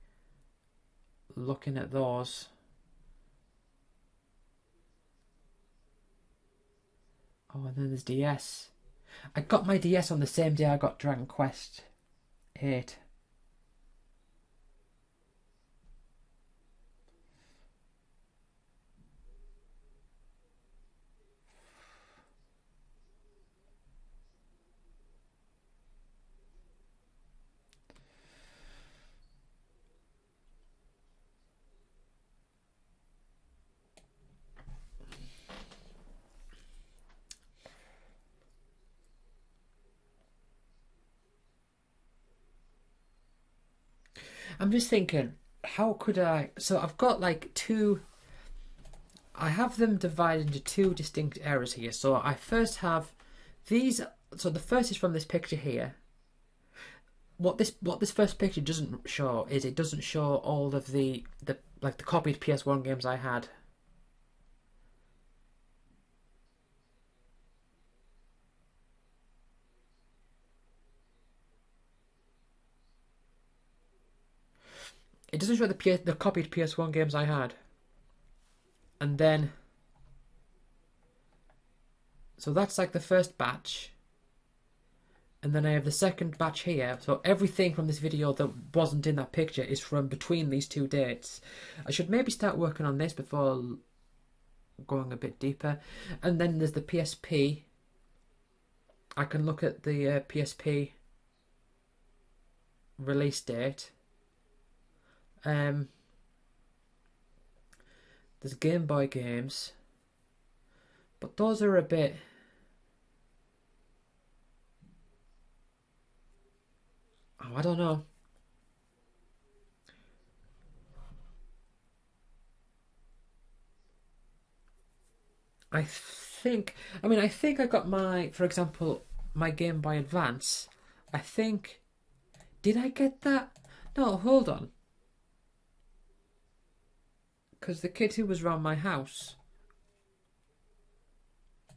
looking at those. Oh, and then there's DS. I got my DS on the same day I got Dragon Quest 8. I'm just thinking, how could I... So I've got like two... I have them divided into two distinct eras here. So I first have these... So the first is from this picture here. What this first picture doesn't show is it doesn't show all of the copied PS1 games I had. It doesn't show the copied PS1 games I had. And then... So that's like the first batch. And then I have the second batch here. So everything from this video that wasn't in that picture is from between these two dates. I should maybe start working on this before going a bit deeper. And then there's the PSP. I can look at the PSP release date. There's Game Boy games, but those are a bit... Oh, I don't know. I think I got my, for example, my Game Boy Advance. I think... Did I get that? No, hold on. Because the kid who was around my house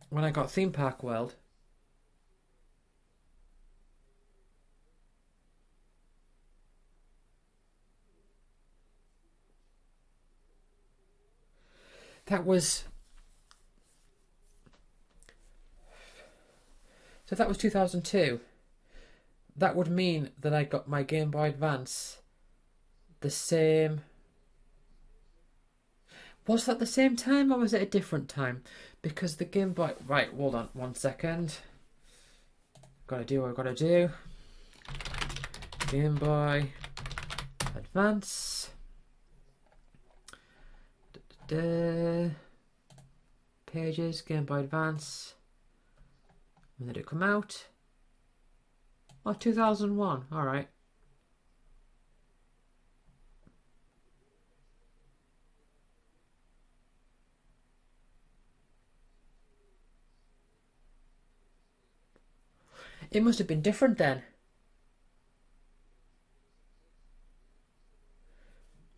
when I got Theme Park World, that was 2002. That would mean that I got my Game Boy Advance the same... Was that the same time or was it a different time? Because the Game Boy... Right, hold on 1 second. Gotta do what I gotta do. Game Boy Advance. Pages, Game Boy Advance. When did it come out? Oh, 2001. Alright. It must have been different then.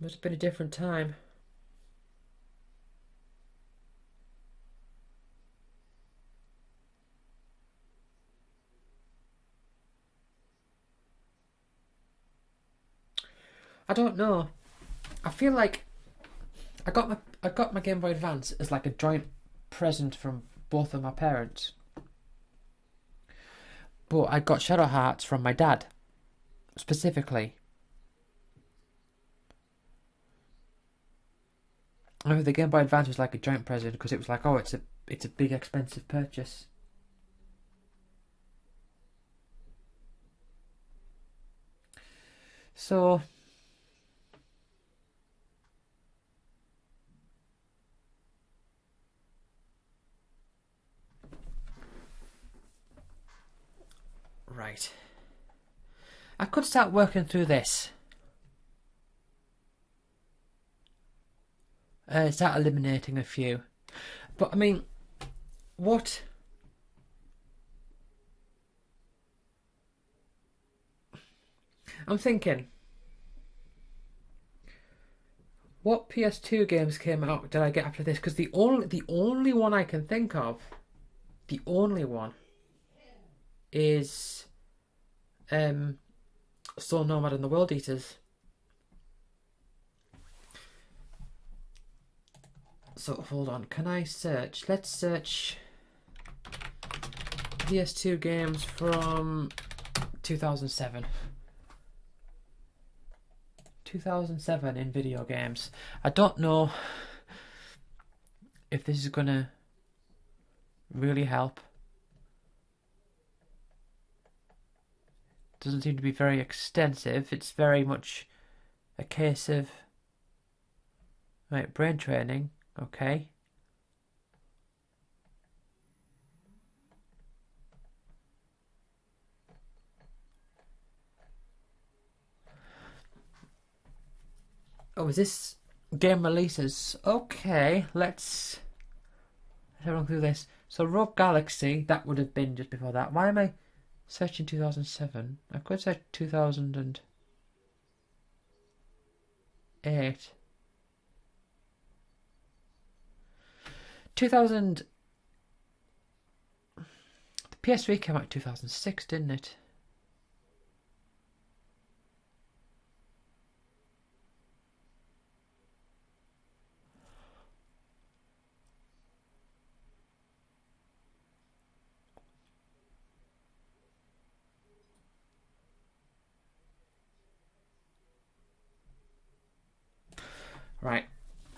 Must have been a different time. I don't know. I feel like I got my Game Boy Advance as like a joint present from both of my parents. But I got Shadow Hearts from my dad, specifically. I remember the Game Boy Advance was like a joint present because it was like, oh, it's a big expensive purchase. So right. I could start working through this. Start eliminating a few. But I mean, what? I'm thinking, what PS2 games came out did I get after this? Because the only one I can think of, the only one, is Soul Nomad and the World Eaters. So hold on, can I search? Let's search PS2 games from 2007. 2007 in video games. I don't know if this is gonna really help. Doesn't seem to be very extensive. It's very much a case of right, brain training. Okay. Oh, is this game releases? Okay, let's have a run through this. So Rogue Galaxy, that would have been just before that. Why am I searching 2007? I could search 2008. 2000. The PS3 came out in 2006, didn't it? Right,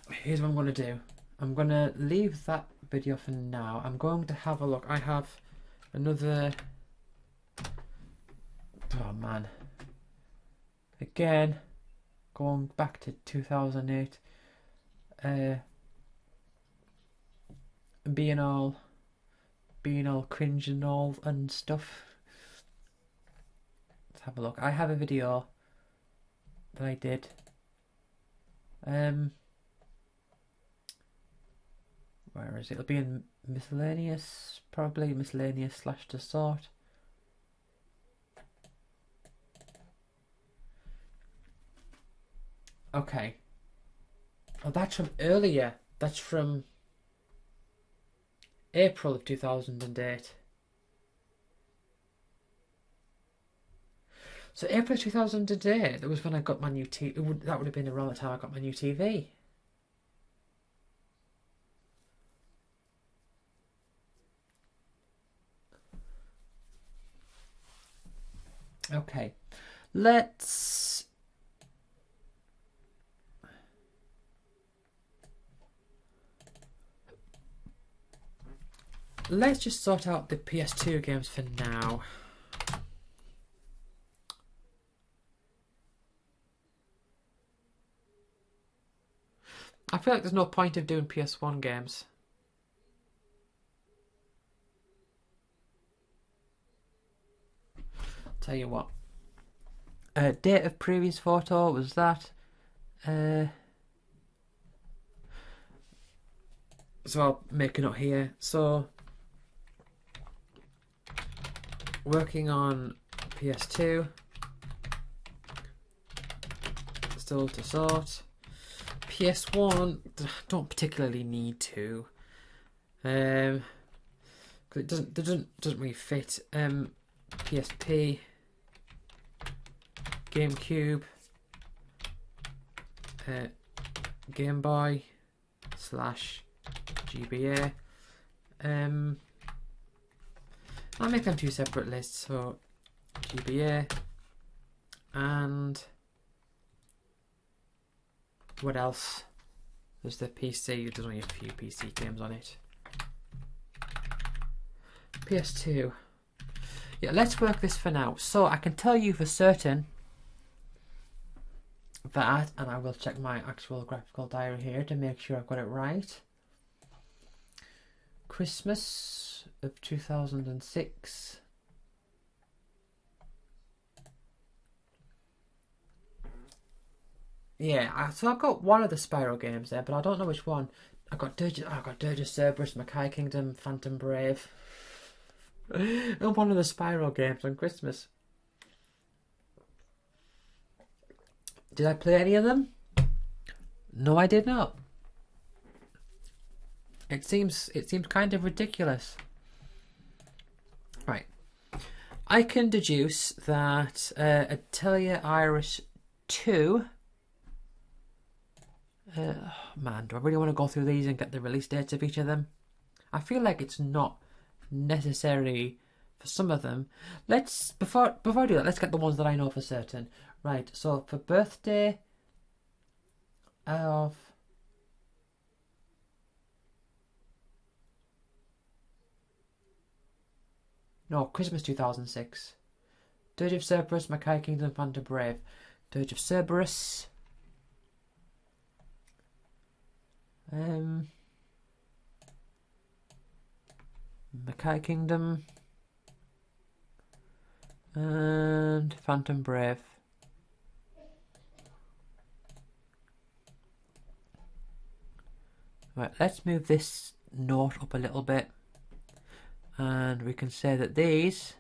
here's what I'm going to do. I'm going to leave that video for now. I'm going to have a look. I have another... Oh man. Again, going back to 2008. Being all cringe and all and stuff. Let's have a look. I have a video that I did. Where is it? It'll be in miscellaneous, probably miscellaneous / to sort. Okay. Oh, that's from earlier. That's from April of 2008. So April 2008, that was when I got my new TV. That would have been around the time I got my new TV. Okay, let's just sort out the PS2 games for now. I feel like there's no point of doing PS1 games. Tell you what. Date of previous photo was that. So I'll make a note here. So working on PS2. Still to sort. PS1 don't particularly need to. Cause it doesn't really fit. PSP, GameCube, Game Boy / GBA. I'll make them two separate lists. So GBA and what else? There's the PC. There's only a few PC games on it. PS2. Yeah, let's work this for now. So I can tell you for certain that, and I will check my actual graphical diary here to make sure I've got it right. Christmas of 2006. Yeah, so I've got one of the Spyro games there, but I don't know which one. I've got Dirge of Cerberus, Mackay Kingdom, Phantom Brave. And one of the Spyro games on Christmas. Did I play any of them? No, I did not. It seems kind of ridiculous. Right. I can deduce that Atelier Iris 2. Man, do I really want to go through these and get the release dates of each of them? I feel like it's not necessary for some of them. Let's before I do that, let's get the ones that I know for certain. Right, so for birthday of Christmas 2006. Dirge of Cerberus, Mackay Kingdom, Phantom Brave. Dirge of Cerberus. Mackay Kingdom and Phantom Brave. Right, let's move this note up a little bit, and we can say that these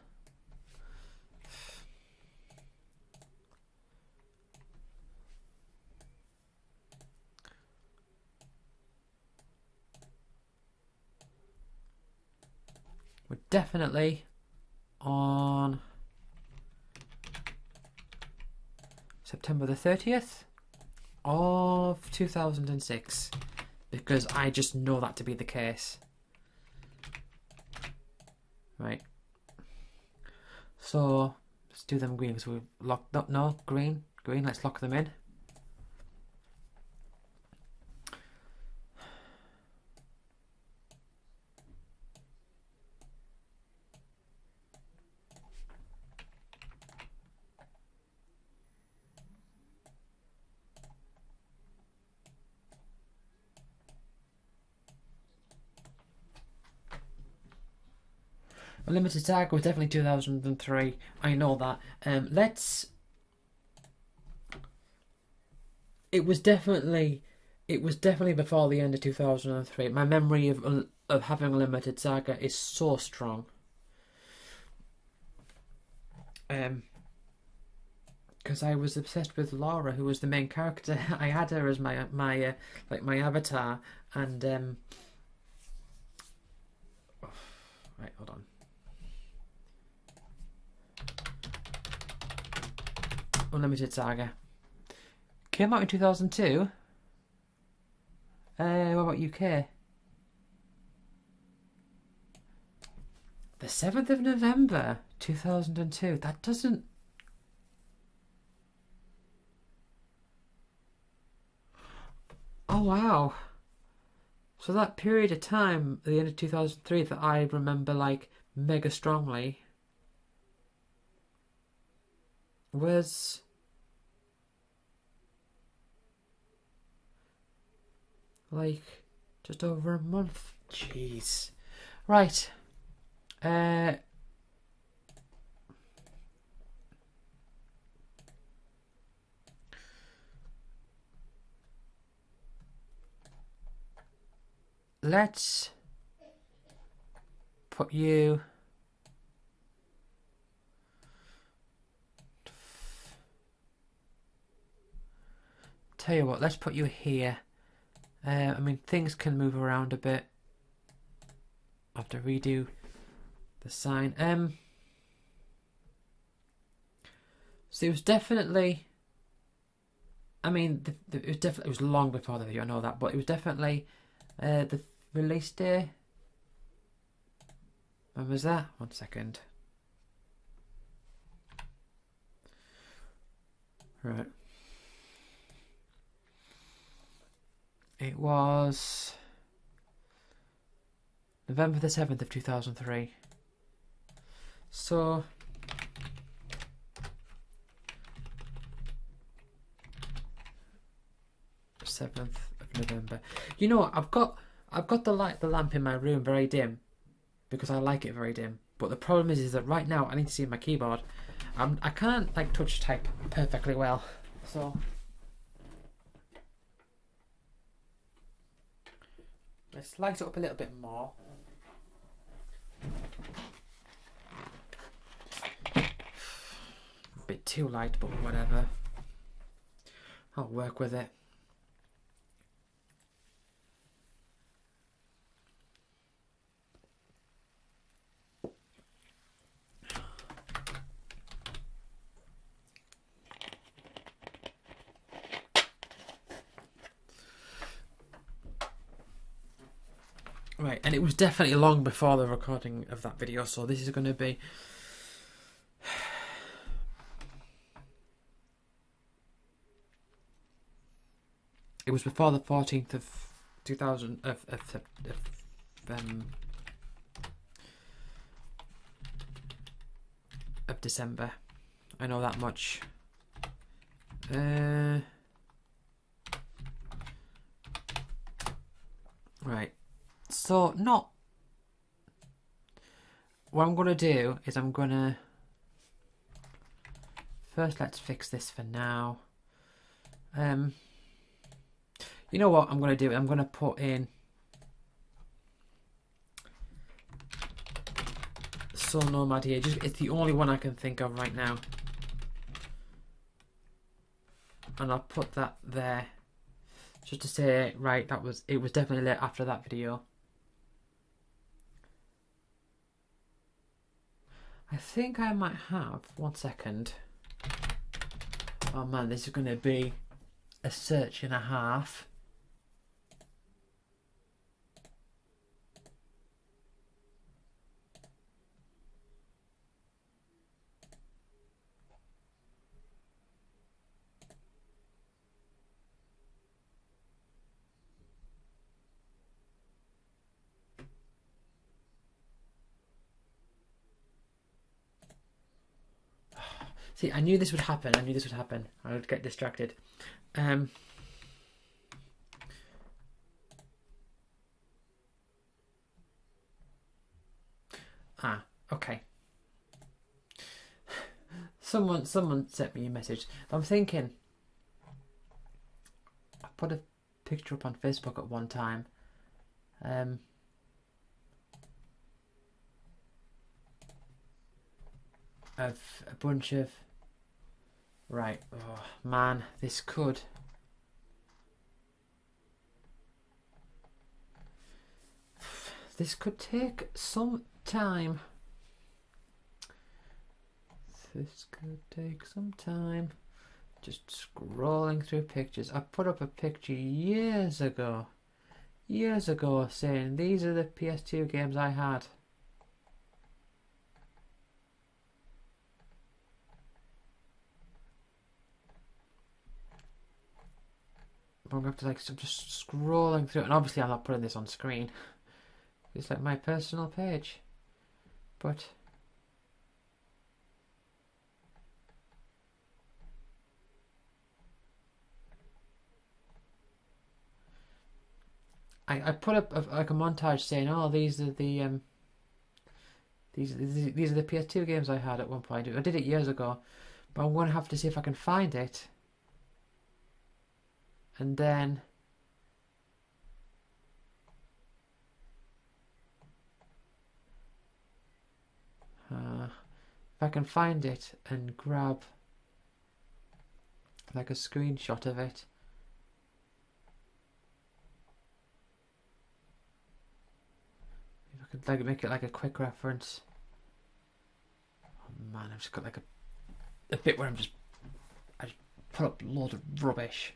were definitely on September the 30th of 2006, because I just know that to be the case. Right. So let's do them green because we've locked up. No, green. Let's lock them in. Unlimited Saga was definitely 2003. I know that. It was definitely before the end of 2003. My memory of having Unlimited Saga is so strong. Because I was obsessed with Laura, who was the main character. I had her as my avatar, and right, hold on. Unlimited Saga came out in 2002. What about UK? The 7th of November 2002. That doesn't. Oh wow. So that period of time at the end of 2003 that I remember like mega strongly was like just over a month. Jeez. Right. Let's put you. Tell you what, let's put you here. I mean, things can move around a bit. I have to redo the sign. So it was definitely. I mean, it was long before the video. I know that, but it was definitely the release day. When was that? 1 second. Right. It was November the 7th of 2003. So 7th of November. You know what? I've got the lamp in my room very dim because I like it very dim. But the problem is that right now I need to see my keyboard. I can't like touch type perfectly well. So let's light it up a little bit more. A bit too light, but whatever. I'll work with it. Right, and it was definitely long before the recording of that video, so this is going to be... It was before the 14th of 2000 of December. I know that much. Right. So not. What I'm gonna do is I'm gonna first let's fix this for now. You know what I'm gonna do? I'm gonna put in Soul Nomad here. It's the only one I can think of right now, and I'll put that there just to say right. It was definitely late after that video. I think I might have 1 second. Oh man, this is gonna be a search and a half. See, I knew this would happen. I would get distracted. Okay. Someone sent me a message. I'm thinking. I put a picture up on Facebook at one time. Of a bunch of. Right. Oh man, this could. This could take some time. Just scrolling through pictures. I put up a picture years ago saying these are the PS2 games I had. But I'm going to have to I'm just scrolling through it, and obviously I'm not putting this on screen. It's like my personal page. But I put up like a montage saying, oh, these are the these are the PS2 games I had at one point. I did it years ago, but I'm gonna have to see if I can find it, and then if I can find it and grab like a screenshot of it. If I could like make it like a quick reference. Oh man, I've just got like a bit where I just put up loads of rubbish.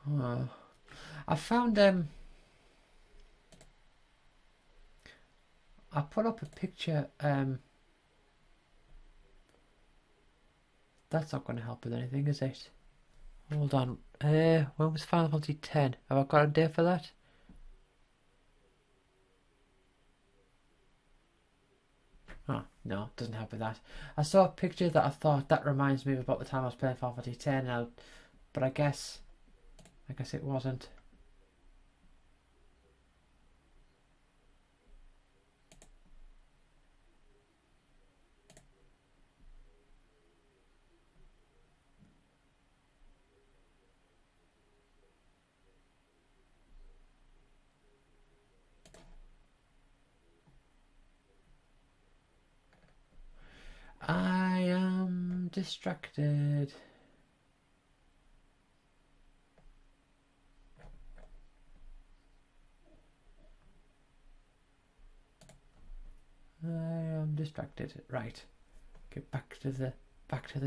Oh. I found I put up a picture that's not going to help with anything, is it? Hold on. When was Final Fantasy X? Have I got a date for that? Oh, no, it doesn't help with that. I saw a picture that I thought that reminds me of about the time I was playing Final Fantasy X now, but I guess it wasn't. I am distracted. I am distracted. Right. Get back to the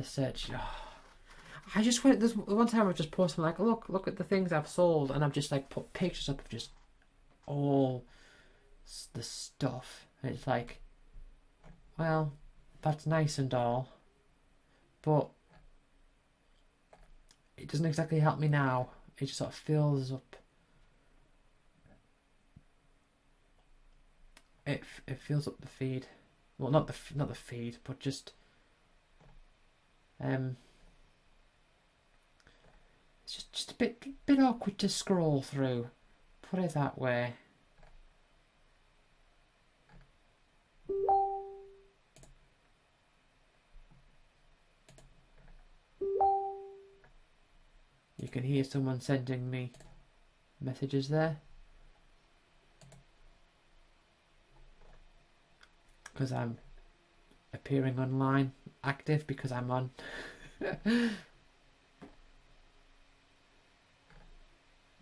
search. Oh. I just went. There's one time I just posted like, look at the things I've sold, and I've just like put pictures up of just all the stuff. And it's like, well, that's nice and all, but it doesn't exactly help me now. It just sort of fills up. It fills up the feed. Well, not the feed, but just it's just a bit awkward to scroll through. Put it that way. You can hear someone sending me messages there. Because I'm appearing online, active because I'm on.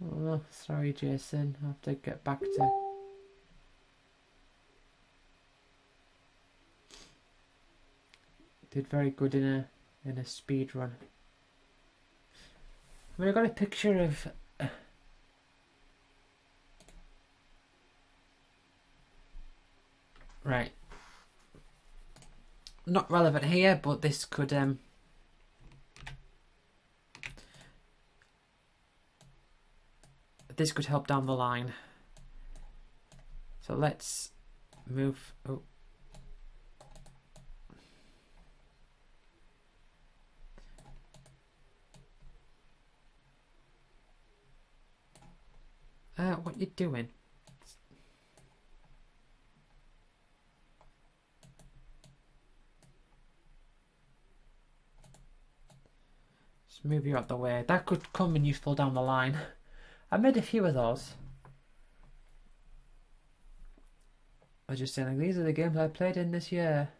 Oh, sorry, Jason. I have to get back to. Did very good in a speed run. I mean, I got a picture of. Right. Not relevant here, but this could help down the line. So let's move. Oh. What you doing? Just move you out the way. That could come in useful down the line. I made a few of those. I was just saying, like, these are the games I played in this year.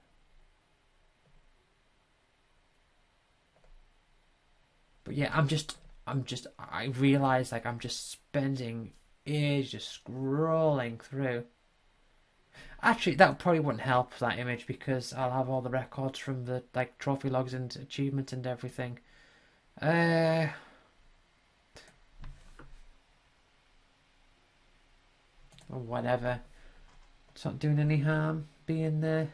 But yeah, I realise like I'm just spending ages just scrolling through. Actually, that probably wouldn't help that image because I'll have all the records from the like trophy logs and achievements and everything. or whatever. It's not doing any harm being there.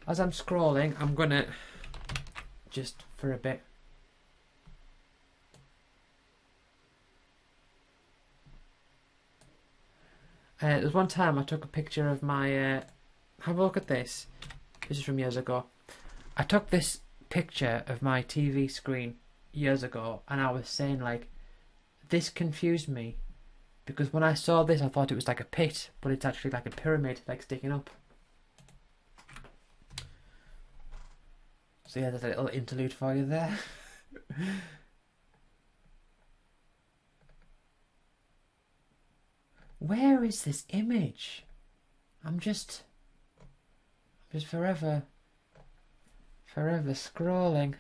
As I'm scrolling, I'm gonna just for a bit. There's one time I took a picture of my. Have a look at this. This is from years ago. I took this picture of my TV screen years ago, and I was saying like, this confused me because when I saw this, I thought it was like a pit, but it's actually like a pyramid, like sticking up. So yeah, there's a little interlude for you there. Where is this image? I'm just forever scrolling.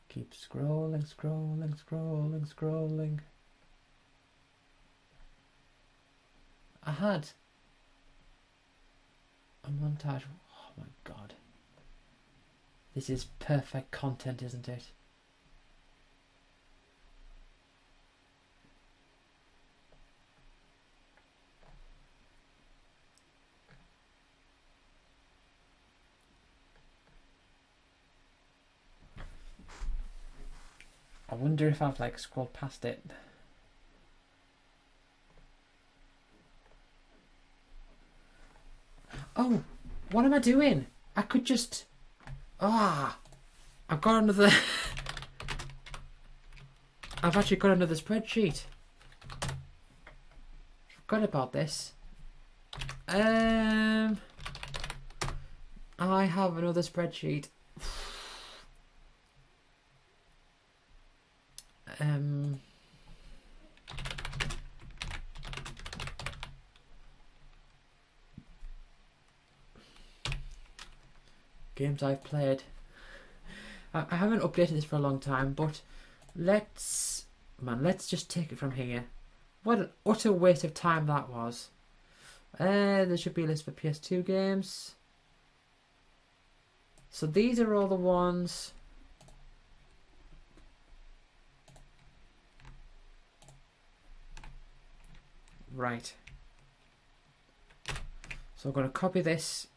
Keep scrolling. I had a montage. Oh my god. This is perfect content, isn't it? I wonder if I've like scrolled past it. Oh, what am I doing? I could just... I've got another... I've actually got another spreadsheet. Forgot about this. I have another spreadsheet. Games I've played. I haven't updated this for a long time, but let's just take it from here. What an utter waste of time that was. There should be a list for PS2 games. So these are all the ones. Right. So I'm going to copy this.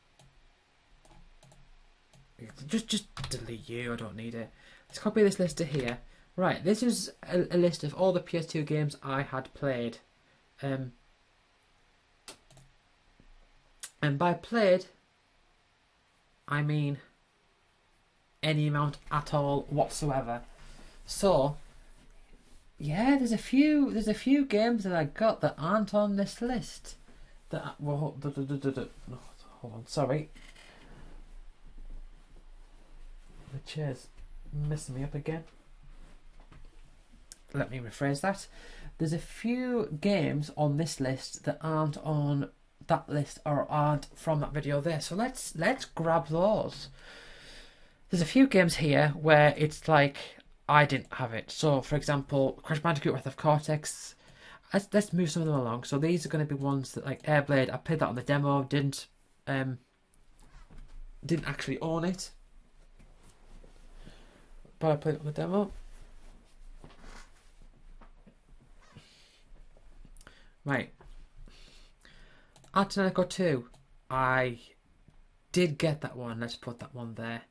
Just delete you, I don't need it. Let's copy this list to here. Right, this is a list of all the PS2 games I had played. And by played, I mean any amount at all whatsoever. So, yeah, there's a few games that I got that aren't on this list. That well, hold on, sorry. The chair's messing me up again. Let me rephrase that. There's a few games on this list that aren't on that list or aren't from that video there. So let's grab those. There's a few games here where it's like I didn't have it. So for example, Crash Bandicoot Wrath of Cortex. Let's move some of them along. So these are going to be ones that like Airblade. I played that on the demo. Didn't actually own it, but I played it on the demo. Right. Artanaco 2. I did get that one. Let's put that one there.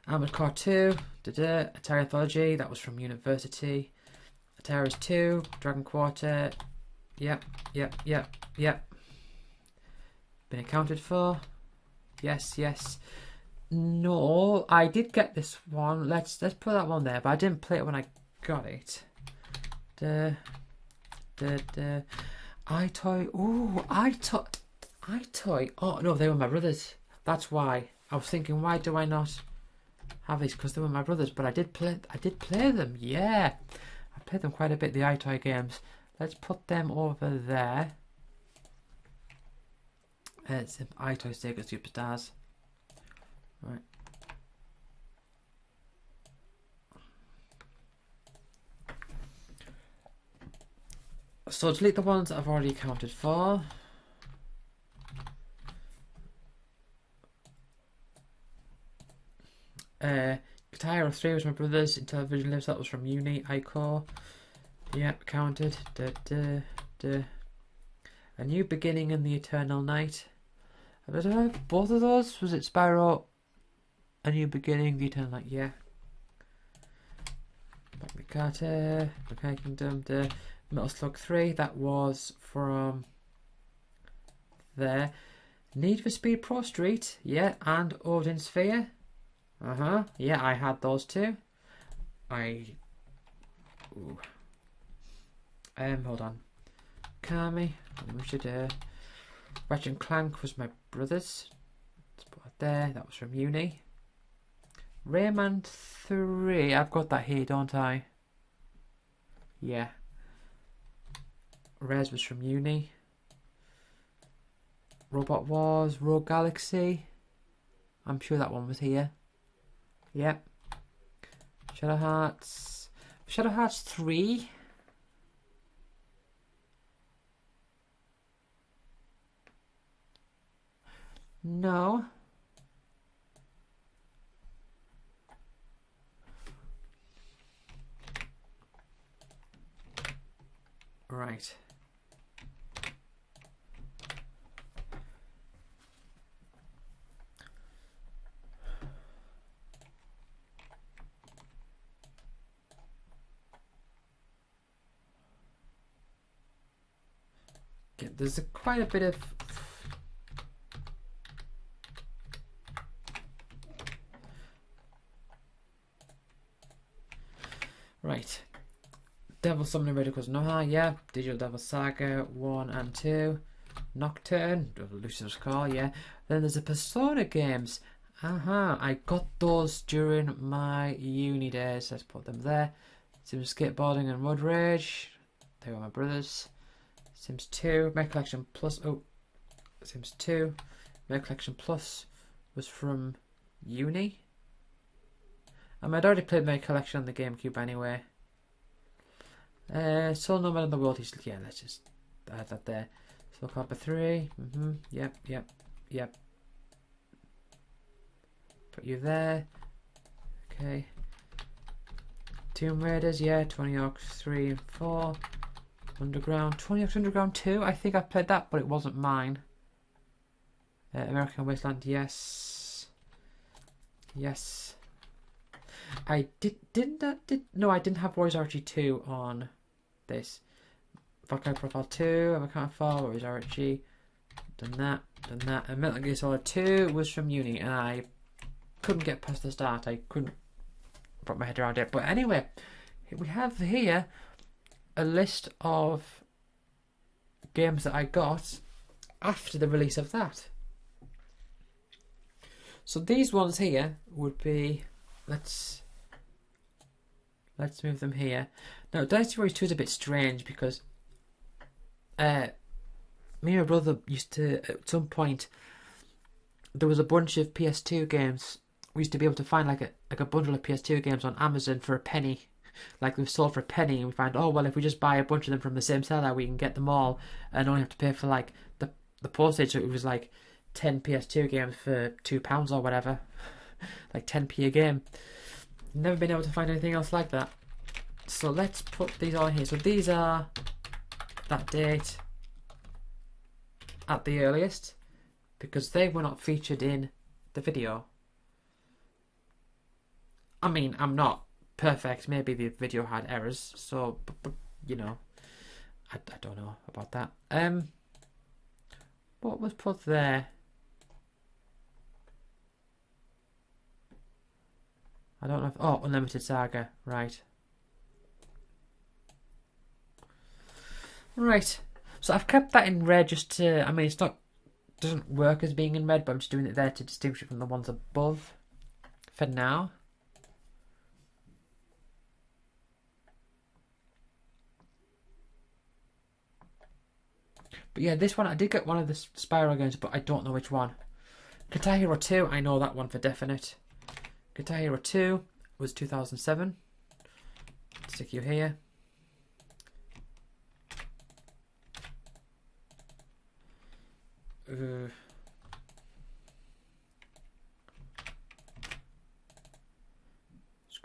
Armored Core 2. Atari Anthology. That was from University. Atari's 2. Dragon Quarter. Yep. Been accounted for. Yes. No, I did get this one. Let's put that one there, but I didn't play it when I got it. iToy. Ooh, iToy. Oh no, they were my brothers. That's why I was thinking, why do I not have these? Because they were my brothers. But I did play them. Yeah, I played them quite a bit. The iToy games. Let's put them over there. It's iToy Sega Superstars. Right. So delete the ones that I've already accounted for. Guitar Hero 3 was my brother's. Intellivision Lives, that was from uni. iCore. Yep, counted. A New Beginning and the Eternal Night. I don't know, both of those? Was it Spyro? A New Beginning, the Eternal Night, yeah. Magna Carta, Mechanic Kingdom, the Metal Slug 3, that was from there. Need for Speed Pro Street, yeah, and Odin Sphere. Yeah, I had those too. Hold on. Kami, we should, Ratchet and Clank was my brother's. Let's put that there, that was from uni. Rayman 3, I've got that here, don't I? Yeah. Rez was from uni. Robot Wars, Rogue Galaxy. I'm sure that one was here. Yep. Shadow Hearts. Shadow Hearts 3. No. Right. Okay, there's quite a bit of right. Devil Summoning Radicals Noha, yeah. Digital Devil Saga 1 and 2. Nocturne, Lucifer's Call, yeah. Then there's the Persona games. I got those during my uni days. Let's put them there. Sims Skateboarding and Road Rage. They were my brothers. Sims 2, Mega Collection Plus. Oh, Sims 2, Mega Collection Plus was from uni. I'd already played Mega Collection on the GameCube anyway. Soul Nomad in the World. Yeah, let's just add that there. Soul Calibur 3. Yep. Put you there. Okay. Tomb Raiders, yeah. 20 Ox 3 and 4. Underground. 20 Ox Underground 2. I think I played that, but it wasn't mine. American Wasteland, yes. Yes. I no, I didn't have Warriors Archie 2 on this. Valkyrie Profile 2, American 4, Warriors Archie. Done that. And Metal Gear Solid 2 was from uni, and I couldn't get past the start. I couldn't put my head around it. But anyway, we have here a list of games that I got after the release of that. So these ones here would be, let's move them here. Now, Dynasty Warriors 2 is a bit strange because me and my brother used to, at some point, there was a bunch of PS2 games. We used to be able to find like a bundle of PS2 games on Amazon for a penny. Like they've sold for a penny, and we find, oh well, if we just buy a bunch of them from the same seller, we can get them all and only have to pay for like the postage. So it was like 10 PS2 games for £2 or whatever, like 10p a game. Never been able to find anything else like that. So let's put these on here. So these are that date at the earliest, because they were not featured in the video. I mean, I'm not perfect. Maybe the video had errors, so but you know, I don't know about that. What was put there? I don't know if, oh, Unlimited Saga, right. Right, so I've kept that in red just to, I mean, it's not, doesn't work as being in red, but I'm just doing it there to distinguish it from the ones above for now. But yeah, this one, I did get one of the Spyro games, but I don't know which one. Guitar Hero 2, I know that one for definite. Guitar Hero 2 was 2007. Stick you here.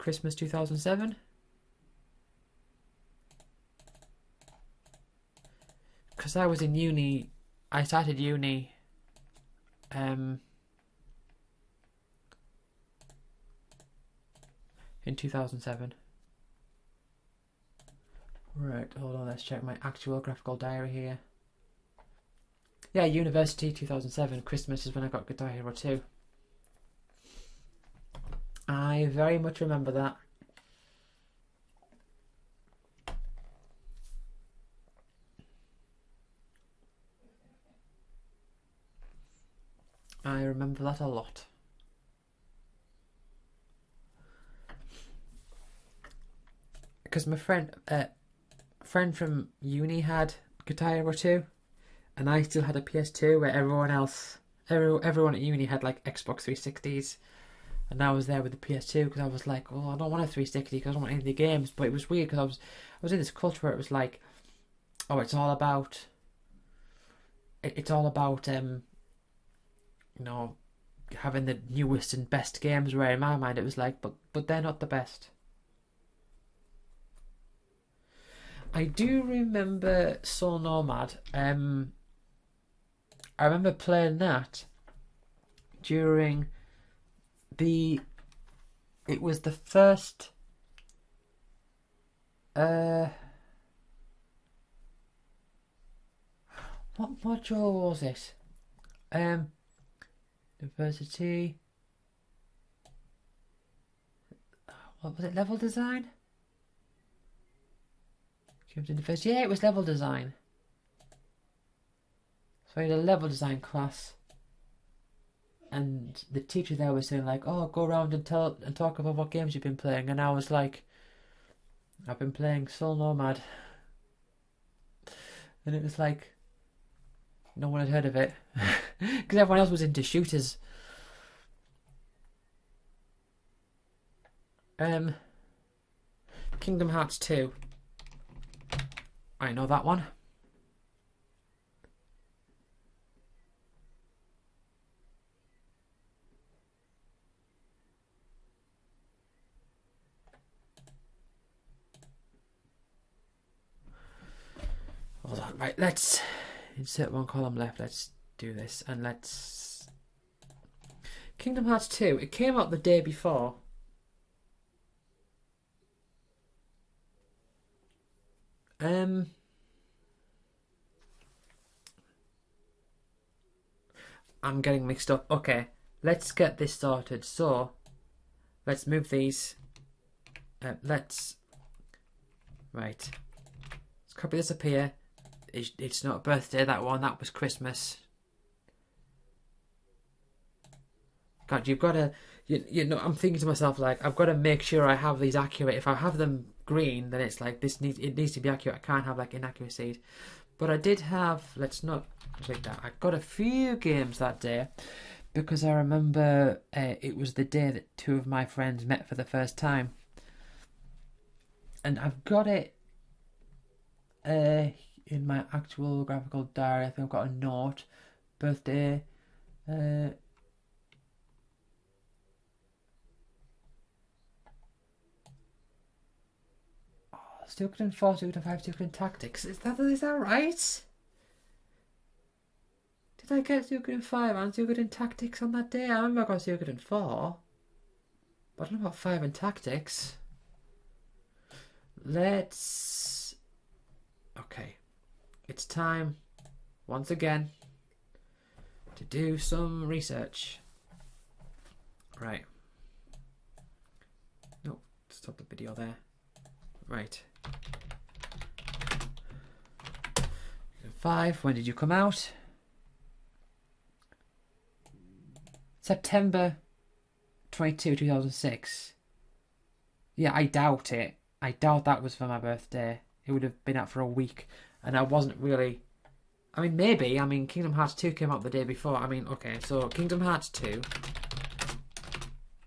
Christmas 2007. Because I was in uni, I started uni in 2007. Right, hold on, let's check my actual graphical diary here. Yeah, university 2007, Christmas is when I got Guitar Hero 2. I very much remember that. I remember that a lot. Because my friend from uni had Guitar Hero 2, and I still had a PS2, where everyone at uni had like Xbox 360s, and I was there with the PS2 because I was like, oh, I don't want a 360 because I don't want any of the games. But it was weird because I was in this culture where it was like, oh, it's all about you know, having the newest and best games, where in my mind it was like, but they're not the best. I do remember Soul Nomad. I remember playing that during it was the first what module was it? Diversity. What was it? Level design? Yeah, it was level design. So I had a level design class, and the teacher there was saying like, "Oh, go around and talk about what games you've been playing." And I was like, "I've been playing Soul Nomad," and it was like, no one had heard of it because everyone else was into shooters. Kingdom Hearts 2. I know that one. Hold on, right, let's insert one column left. Let's do this, and let's... Kingdom Hearts 2, it came out the day before. I'm getting mixed up. Okay, let's get this started. So, let's move these. Right. Let's copy this up here. It's not a birthday, that one. That was Christmas. God, you've got to... You know, I'm thinking to myself, like, I've got to make sure I have these accurate. If I have them green, then it's like, it needs to be accurate. I can't have, like, inaccuracies. But I did have... Let's not take that. I got a few games that day, because I remember it was the day that two of my friends met for the first time. And I've got it in my actual graphical diary. I think I've got a note. Birthday... Suikoden 4, Suikoden 5, Suikoden Tactics. Is that right? Did I get Suikoden 5 and Suikoden Tactics on that day? I remember I got Suikoden 4. But I don't know about 5 and Tactics. Let's... Okay. It's time, once again, to do some research. Right. No, stop the video there. Right. 5, when did you come out? September 22, 2006. Yeah, I doubt it. I doubt that was for my birthday. It would have been out for a week, and I wasn't really... I mean, maybe. I mean, Kingdom Hearts 2 came out the day before. I mean, okay, so Kingdom Hearts 2.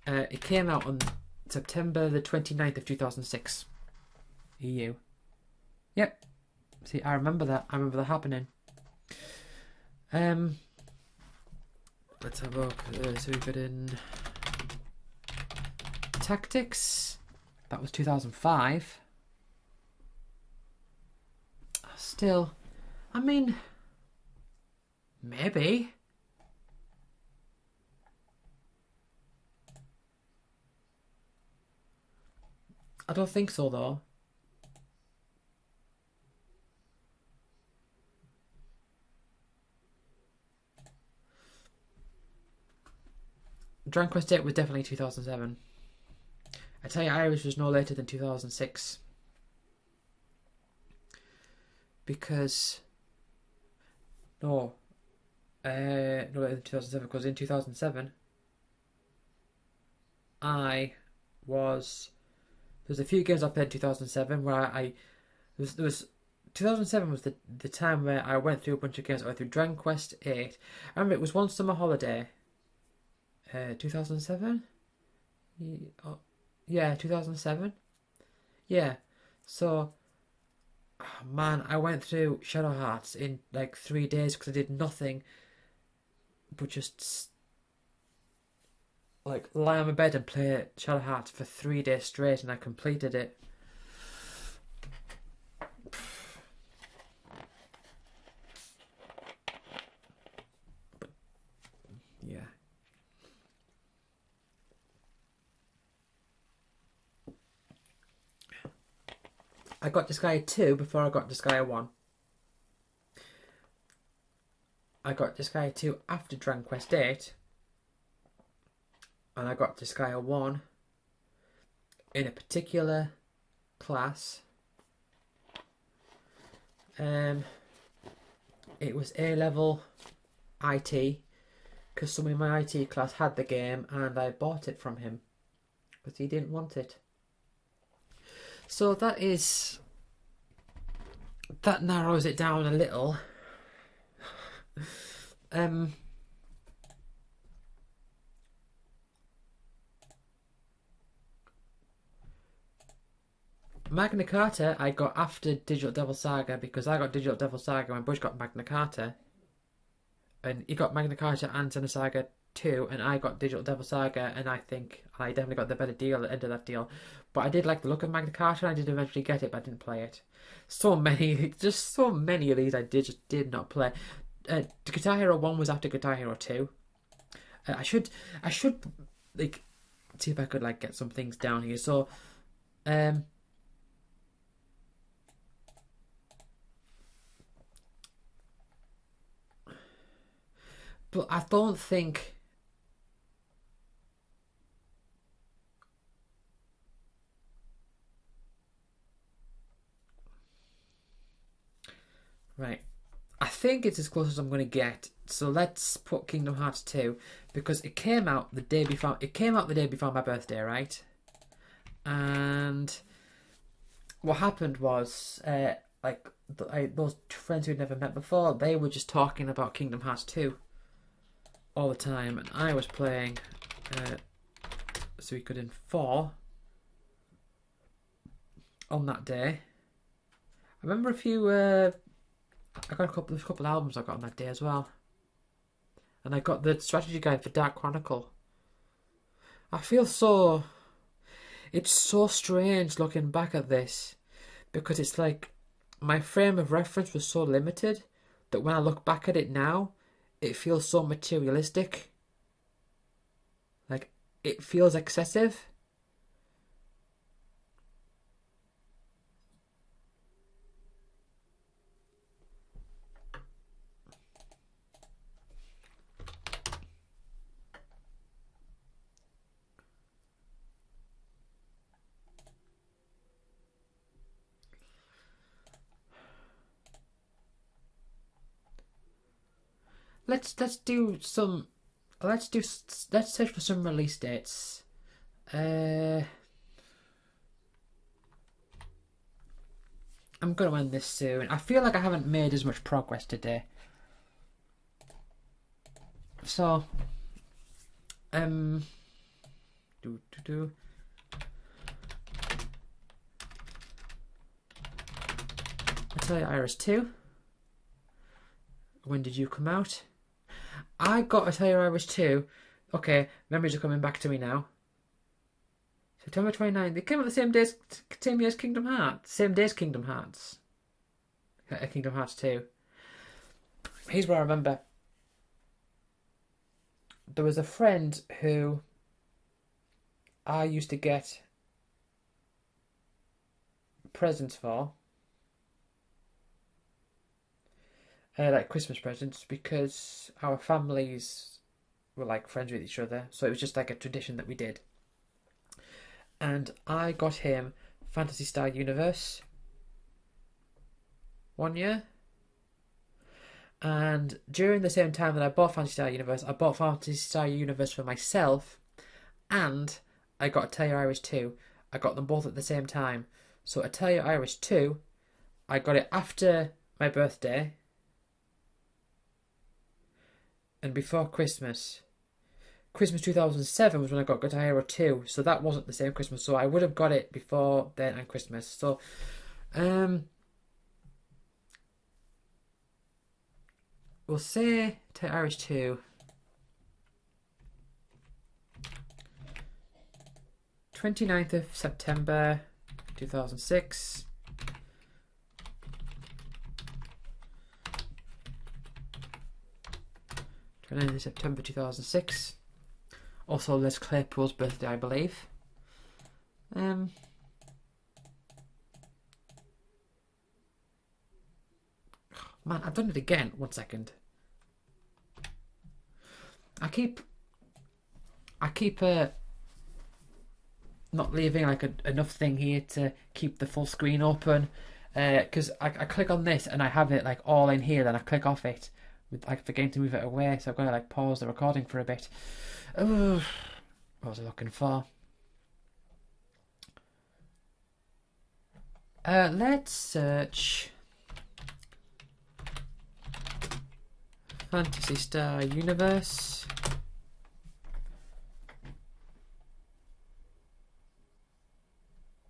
It came out on September the 29th of 2006. EU. Yep. See, I remember that. I remember that happening. Let's have a look. So we've got in Tactics. That was 2005. Still, I mean, maybe. I don't think so, though. Dragon Quest 8 was definitely 2007. I tell you, Irish was no later than 2006. Because... No. No later than 2007, because in 2007, I was... There's a few games I played in 2007 where there was 2007 was the time where I went through a bunch of games. I went through Dragon Quest 8. I remember it was one summer holiday. 2007? Yeah, 2007. Yeah. So, oh man, I went through Shadow Hearts in like 3 days because I did nothing but just like lie on my bed and play Shadow Hearts for 3 days straight, and I completed it. But yeah. I got Disgaea 2 before I got Disgaea 1. I got Disgaea 2 after Dragon Quest 8. And I got Disgaea 1 in a particular class. It was A-level IT, because someone in my IT class had the game and I bought it from him because he didn't want it. So that narrows it down a little. Magna Carta I got after Digital Devil Saga, because I got Digital Devil Saga when Bush got Magna Carta, and he got Magna Carta and Xenosaga 2, and I got Digital Devil Saga, and I think I definitely got the better deal at the end of that deal. But I did like the look of Magna Carta, and I did eventually get it, but I didn't play it. So many of these I just did not play. Guitar Hero 1 was after Guitar Hero 2. I should like see if I could like get some things down here. So but I don't think right. I think it's as close as I'm going to get. So let's put Kingdom Hearts 2, because it came out the day before. It came out the day before my birthday, right? And what happened was, those friends who'd never met before, they were just talking about Kingdom Hearts 2 all the time, and I was playing Suikoden 4 on that day. I remember I got a couple albums I got on that day as well. And I got the strategy guide for Dark Chronicle. I feel so... It's so strange looking back at this, because it's like my frame of reference was so limited that when I look back at it now, it feels so materialistic. Like, it feels excessive. Let's search for some release dates. I'm gonna end this soon. I feel like I haven't made as much progress today. So, I tell you, Iris 2. When did you come out? I got Atelier Iris 2. Okay, memories are coming back to me now. September 29th. They came out the same days, same year as Kingdom Hearts. Same day as Kingdom Hearts. Kingdom Hearts 2. Here's what I remember. There was a friend who I used to get presents for. Like Christmas presents, because our families were like friends with each other. So it was just like a tradition that we did. And I got him Phantasy Star Universe one year. And during the same time that I bought Phantasy Star Universe, I bought Phantasy Star Universe for myself, and I got Tell Your Iris 2. I got them both at the same time. So I Tell Your Iris 2, I got it after my birthday and before Christmas. Christmas 2007 was when I got Guitar Hero 2, so that wasn't the same Christmas, so I would have got it before then and Christmas. So, we'll say to Irish 2. 29th of September 2006. September 2006. Also, Les Claypool's birthday, I believe. Man, I've done it again. 1 second. I keep not leaving like enough thing here to keep the full screen open, because I click on this and I have it like all in here, then I click off it with like forgetting to move it away, so I've got to like pause the recording for a bit. Oh, what was I looking for? Let's search Phantasy Star Universe.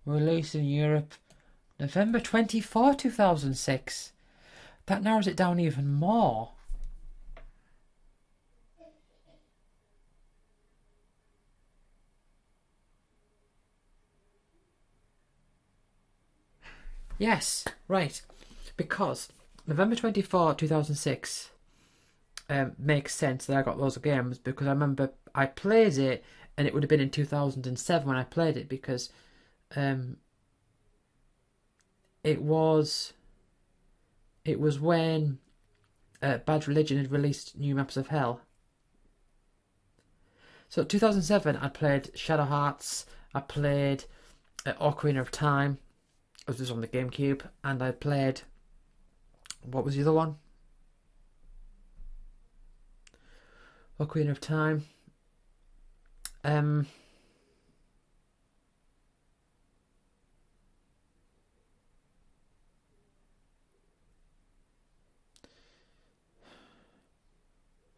Released in Europe November 24, 2006. That narrows it down even more. Yes, right. Because November 24, 2006 makes sense that I got those games, because I remember I played it and it would have been in 2007 when I played it, because it was when Bad Religion had released New Maps of Hell. So 2007 I played Shadow Hearts, I played Ocarina of Time. It was on the GameCube, and I played, what was the other one? Ocarina of Time.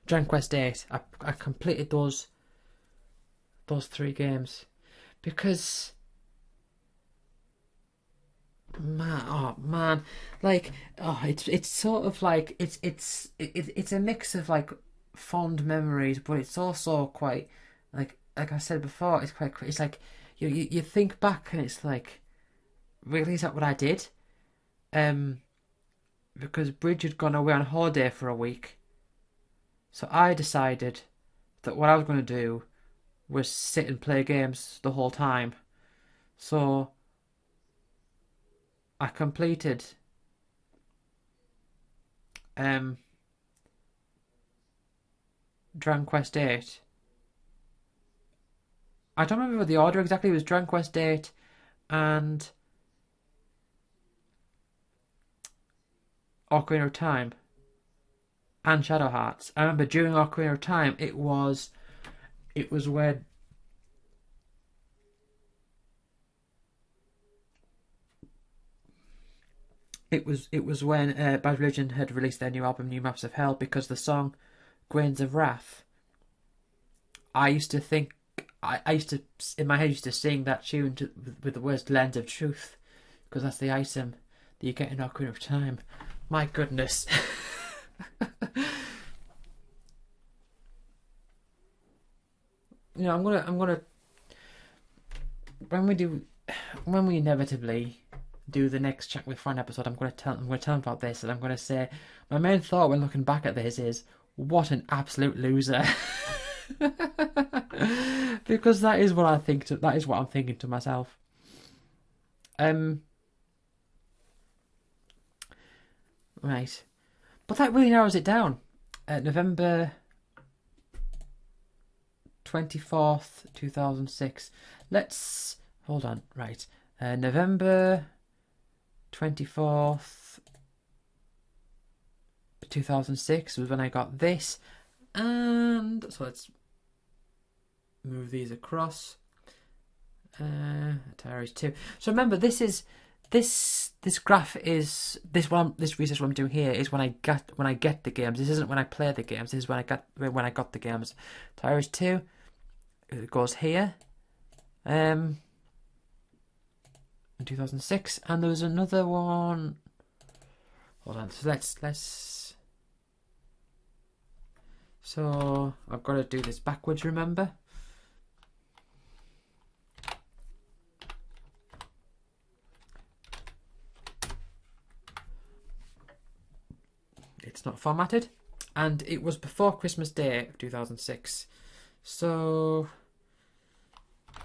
Dragon Quest 8. I completed those 3 games because man, like, it's sort of like it's a mix of like fond memories, but it's also quite like I said before, it's like you think back and it's like, really, is that what I did? Because Bridge had gone away on holiday for a week, so I decided that what I was going to do was sit and play games the whole time. So I completed Dragon Quest 8. I don't remember the order exactly. It was Dragon Quest 8 and Ocarina of Time and Shadow Hearts. I remember during Ocarina of Time it was when Bad Religion had released their new album New Maps of Hell, because the song Grains of Wrath, I used to think, I used to, in my head, used to sing that tune with the words Lens of Truth, because that's the item that you get in Ocarina of Time. My goodness. I'm gonna when we inevitably do the next Check with Friend episode, I'm going to tell them about this, and I'm going to say my main thought when looking back at this is, what an absolute loser. Because that is what I think. That is what I'm thinking to myself. Right, but that really narrows it down. November 24th, 2006. Let's hold on. Right, November 24th, 2006 was when I got this, and so let's move these across. Atari's 2. So remember, this graph is this research what I'm doing here is when I get the games. This isn't when I play the games. This is when I got the games. Atari's 2. It goes here. In 2006, and there was another one. Hold on. So let's. So I've got to do this backwards. Remember. It's not formatted, and it was before Christmas Day of 2006. So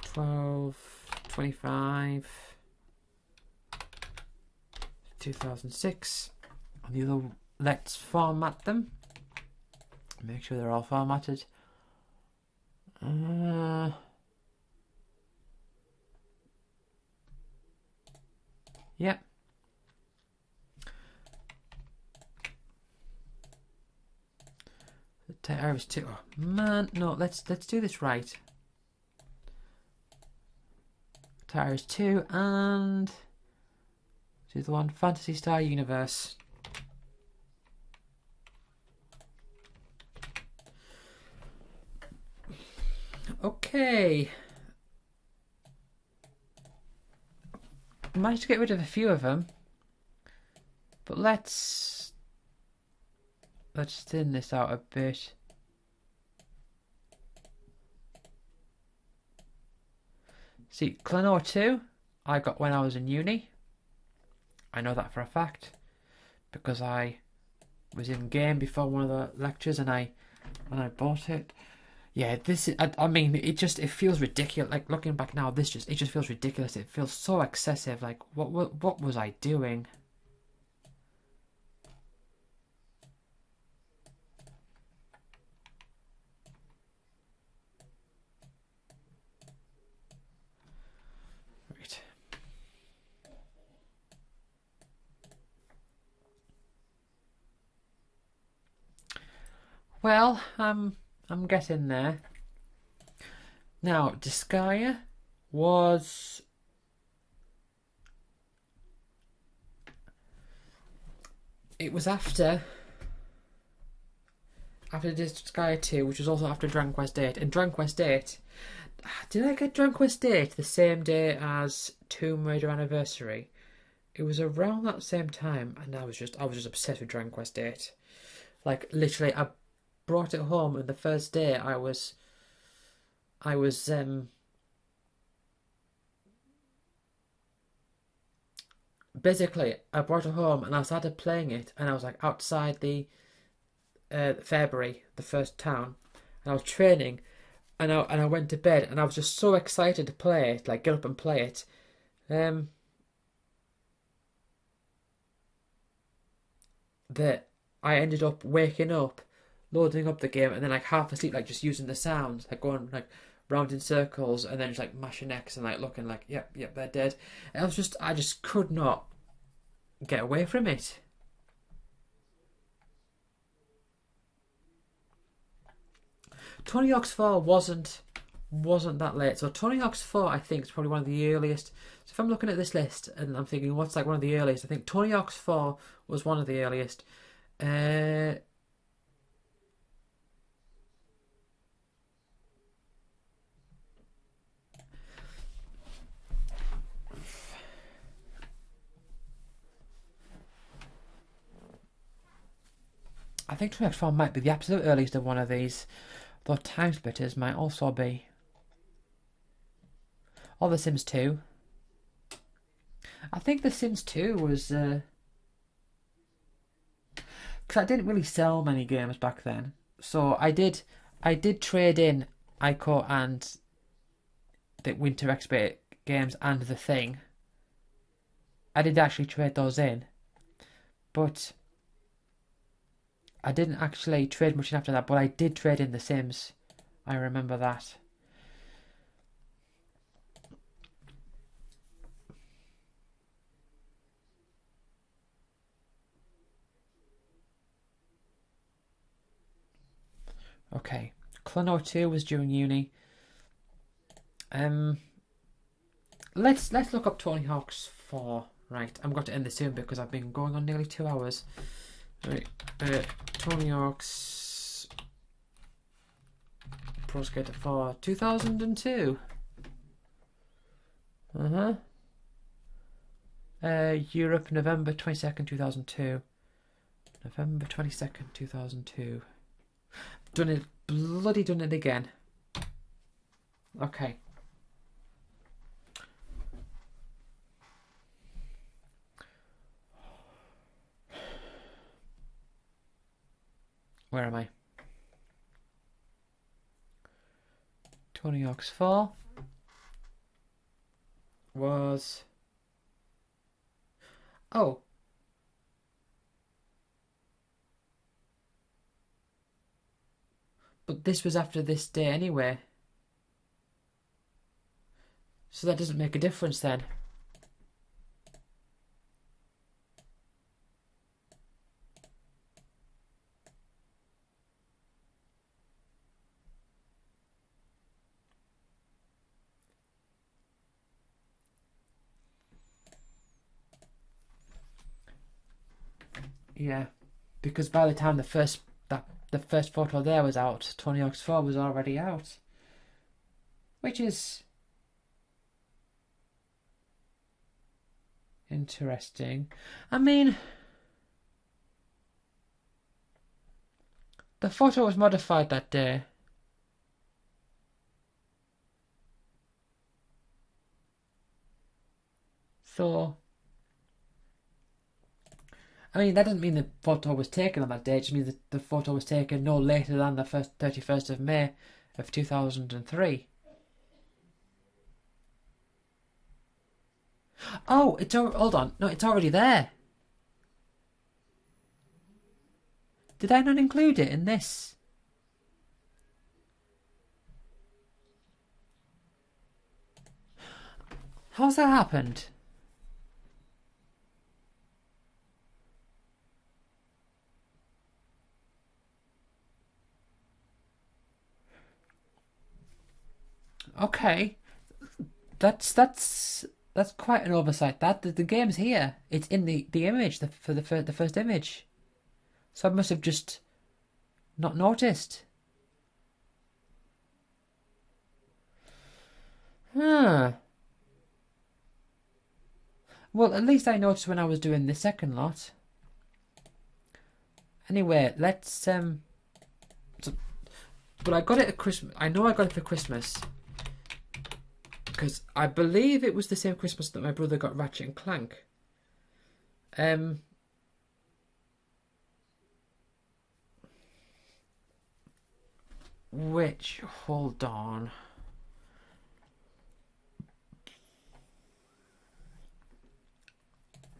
12, 25, 2006. And the other, let's format them. Make sure they're all formatted. Yep. Atari's 2. Oh man, no. Let's do this right. Atari's 2 and do the one Phantasy Star Universe. Okay. I managed to get rid of a few of them, but let's thin this out a bit. See, Clanor 2 I got when I was in uni. I know that for a fact because I was in game before one of the lectures and I bought it. Yeah, this is, I mean, it feels ridiculous. Like looking back now, it just feels ridiculous. It feels so excessive. Like what was I doing? Right. Well, I'm getting there. Now, Disgaea was after Disgaea 2, which was also after Dragon Quest 8. And Dragon Quest 8, did I get Dragon Quest 8 the same day as Tomb Raider Anniversary? It was around that same time, and I was just obsessed with Dragon Quest 8. Like literally, I brought it home, and the first day I was basically I brought it home and I started playing it, and I was like outside the Fairbury, the first town, and I was training, and I went to bed, and I was just so excited to play it, like get up and play it, that I ended up waking up, loading up the game, and then like half asleep, like just using the sounds, like going like round in circles, and then just like mashing X and like looking like yep they're dead. And I just could not get away from it. Tony Hawk's 4 wasn't that late. So Tony Hawk's 4 I think is probably one of the earliest. So if I'm looking at this list and I'm thinking what's like one of the earliest, I think Tony Hawk's 4 was one of the earliest. I think Tony Hawk's 4 might be the absolute earliest of one of these, though Time Splitters might also be. Or The Sims 2. I think The Sims 2 was... Because I didn't really sell many games back then. So I did trade in Ico and the Winter Expert games and The Thing. I did actually trade those in. But I didn't actually trade much after that. But I did trade in The Sims. I remember that. Okay. Clono 2 was during uni. Let's look up Tony Hawk's 4. Right, I'm going to end this soon because I've been going on nearly 2 hours. Right, Tony Hawk's Pro Skater 4, 2002. Europe, November 22nd, 2002. November 22nd, 2002. Bloody done it again. Okay. Where am I? Tony Hawk's 4 was... Oh. But this was after this day anyway. So that doesn't make a difference then. Yeah, because by the time the first photo there was out, Tony Hawk's 4 was already out, which is interesting. I mean, the photo was modified that day. So, I mean, that doesn't mean the photo was taken on that day. It just means that the photo was taken no later than the 31st of May of 2003. Oh, hold on. No, it's already there. Did I not include it in this? How's that happened? Okay, that's quite an oversight. That the game's here. It's in the image for the first image. So I must have just not noticed. Huh. Well, at least I noticed when I was doing the second lot. Anyway, let's but I got it at Christmas. I know I got it for Christmas because I believe it was the same Christmas that my brother got Ratchet and Clank. Which, hold on.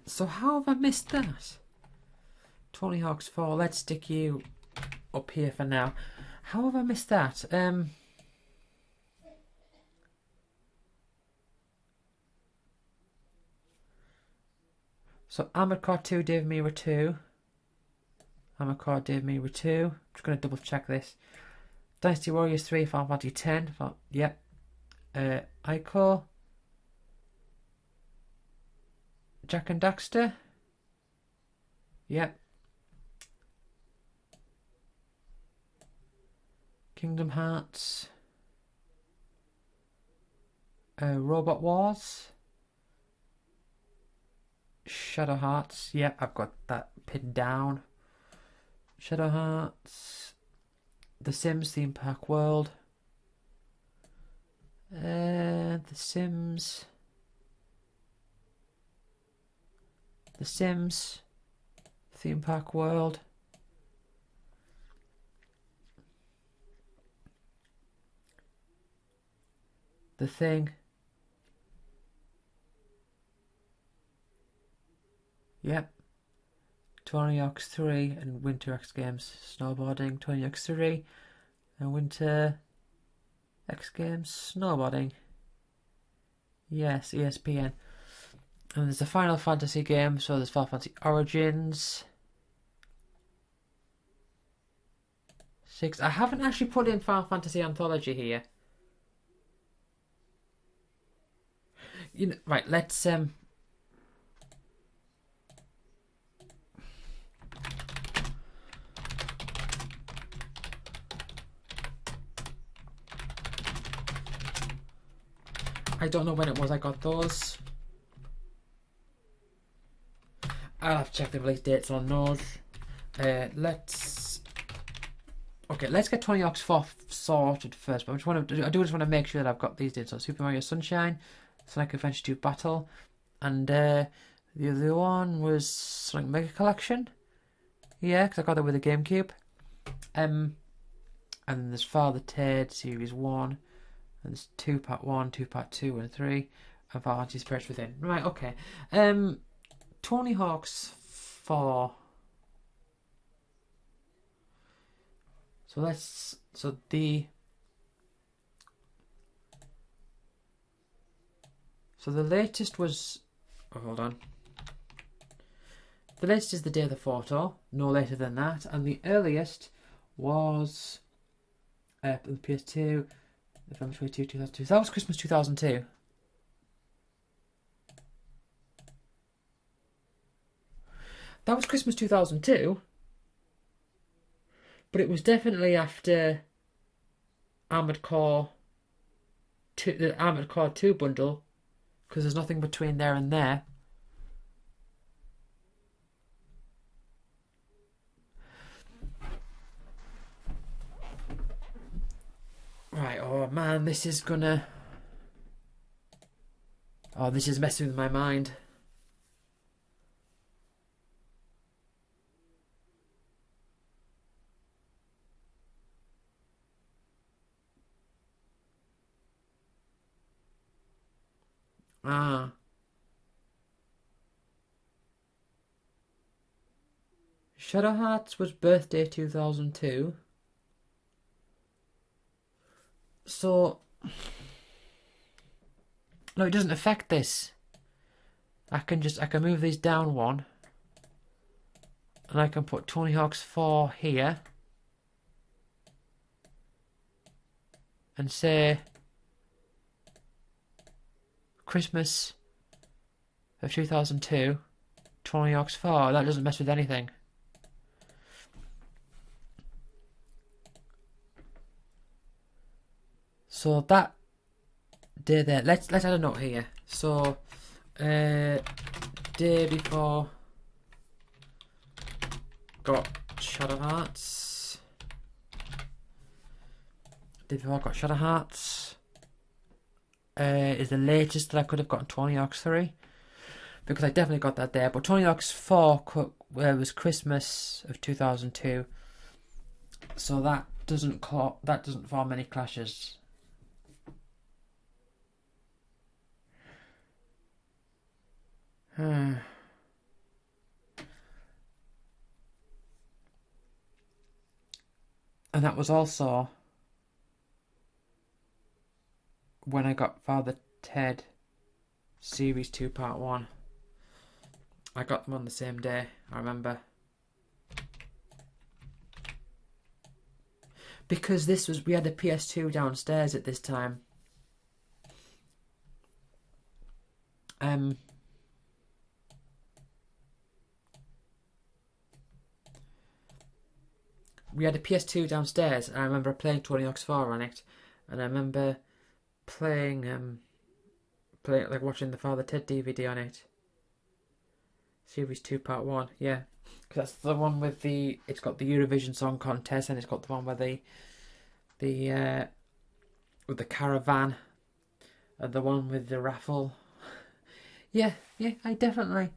So how have I missed that? Tony Hawk's 4, let's stick you up here for now. How have I missed that? So Armored Core 2, Dave Mirror 2. Armored Core, Dave Mirror 2. I'm just going to double check this. Dynasty Warriors 3, Final Fantasy 10. Yep. Ico. Jack and Daxter. Yep. Kingdom Hearts. Robot Wars. Shadow Hearts. Yep, I've got that pinned down. Shadow Hearts. The Sims Theme Park World. The Sims. The Sims. Theme Park World. The Thing. Yep. Tony Hawk's 3 and Winter X Games Snowboarding. Tony Hawk's 3 and Winter X Games Snowboarding. Yes, ESPN. And there's a Final Fantasy game, so there's Final Fantasy Origins 6. I haven't actually put in Final Fantasy Anthology here. You know, right, let's I don't know when it was I got those. I'll have to check the release dates on those. Let's get Tony Hawk's 4 sorted first. But I do just want to make sure that I've got these dates. So Super Mario Sunshine, Sonic Adventure 2 Battle, and the other one was Sonic Mega Collection. Yeah, because I got that with the GameCube. And then there's Father Ted Series 1, and there's 2 Part 1, 2 Part 2, and 3, and Final Fantasy Spirits Within. Right, okay. Tony Hawk's 4. So the latest was, oh, hold on. The latest is the day of the photo, no later than that, and the earliest was the PS2, November 22, 2002. So that was Christmas 2002. That was Christmas 2002, but it was definitely after Armored Core 2, the Armored Core 2 bundle, because there's nothing between there and there. Right, oh man, this is messing with my mind. Shadow Hearts was birthday 2002. So, no, it doesn't affect this. I can move these down one, and I can put Tony Hawk's 4 here, and say Christmas of 2002, Tony Hawk's 4. That doesn't mess with anything. So that day there, let's add a note here. So day before got Shadow Hearts. Day before got Shadow Hearts is the latest that I could have gotten Tony Hawk's 3, because I definitely got that there. But Tony Hawk's 4 was Christmas of 2002, so that doesn't form any clashes. And that was also when I got Father Ted Series 2 Part 1. I got them on the same day, I remember. Because we had the PS2 downstairs at this time. We had a PS2 downstairs, and I remember playing Tony Hawk's 4 on it, and I remember playing, like watching the Father Ted DVD on it. Series 2 Part 1, yeah. Because that's the one with it's got the Eurovision Song Contest, and it's got the one with with the caravan the one with the raffle. Yeah, I definitely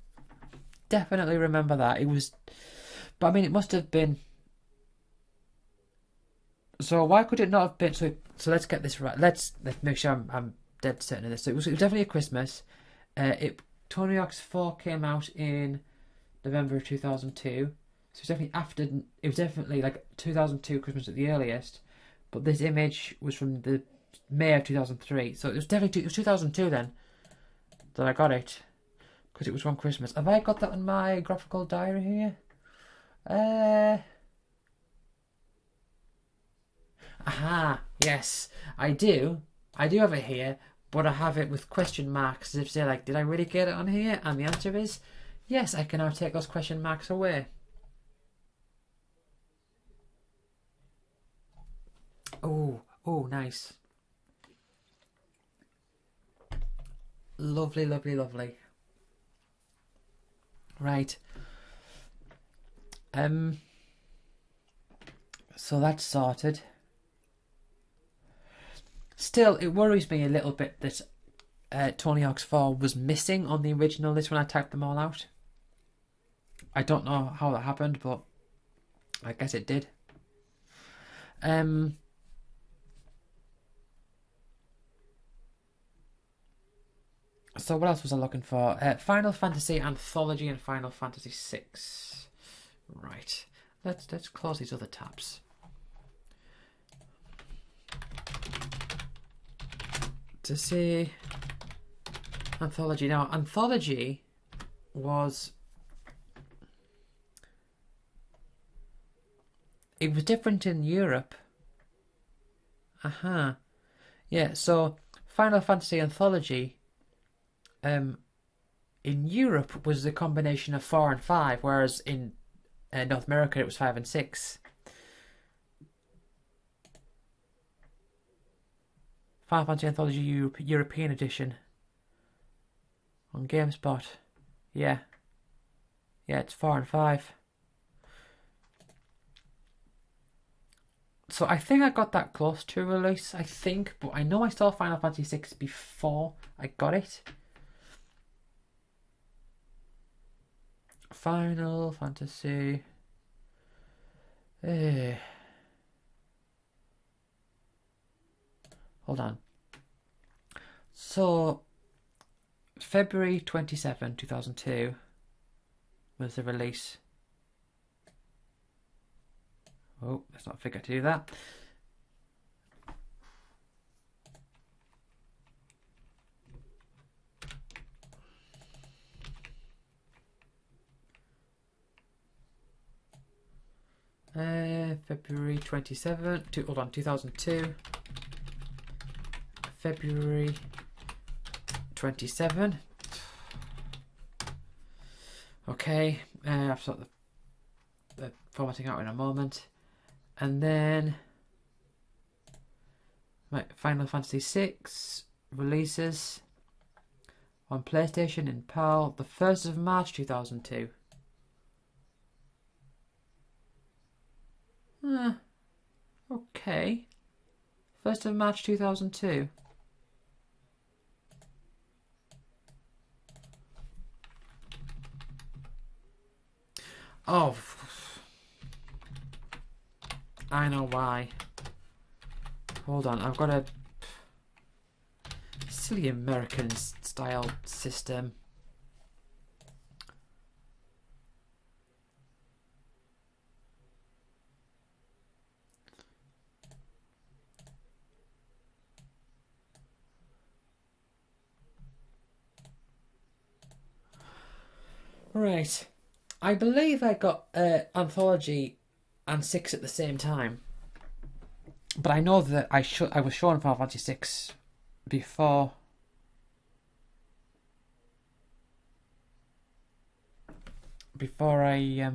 remember that. It was, but I mean, it must have been. So why could it not have been? So let's get this right. Let's make sure I'm dead certain of this. So it was definitely a Christmas. Tony Hawk's 4 came out in November of 2002. So it's definitely after. It was definitely like 2002 Christmas at the earliest. But this image was from the May of 2003. So it was definitely it was 2002 then that I got it, because it was on Christmas. Have I got that in my graphical diary here? Aha, yes, I do. I do have it here, but I have it with question marks as if to say, like, did I really get it on here? And the answer is yes, I can now take those question marks away. Oh, nice. Lovely, lovely, lovely. Right. So that's sorted. Still, it worries me a little bit that Tony Hawk's 4 was missing on the original list when I typed them all out. I don't know how that happened, but I guess it did. So what else was I looking for? Final Fantasy Anthology and Final Fantasy VI. Right. Let's close these other tabs. To see Anthology. Now, Anthology was... It was different in Europe. Aha. Yeah, so Final Fantasy Anthology in Europe was a combination of 4 and 5, whereas in North America it was 5 and 6. Final Fantasy Anthology European Edition on GameSpot. Yeah, it's 4 and 5. So I think I got that close to release, I think, but I know I saw Final Fantasy VI before I got it. Final Fantasy. Hold on. So, February 27, 2002 was the release. Oh, let's not forget to do that. February 27, hold on, 2002. February 27. Okay, I've sort the formatting out in a moment. And then Final Fantasy VI releases on PlayStation in PAL the 1st of March 2002. Okay. 1st of March 2002. Oh, I know why. Hold on, I've got a silly American style system. Right. I believe I got Anthology and 6 at the same time. But I know that I was shown Final Fantasy 6 before I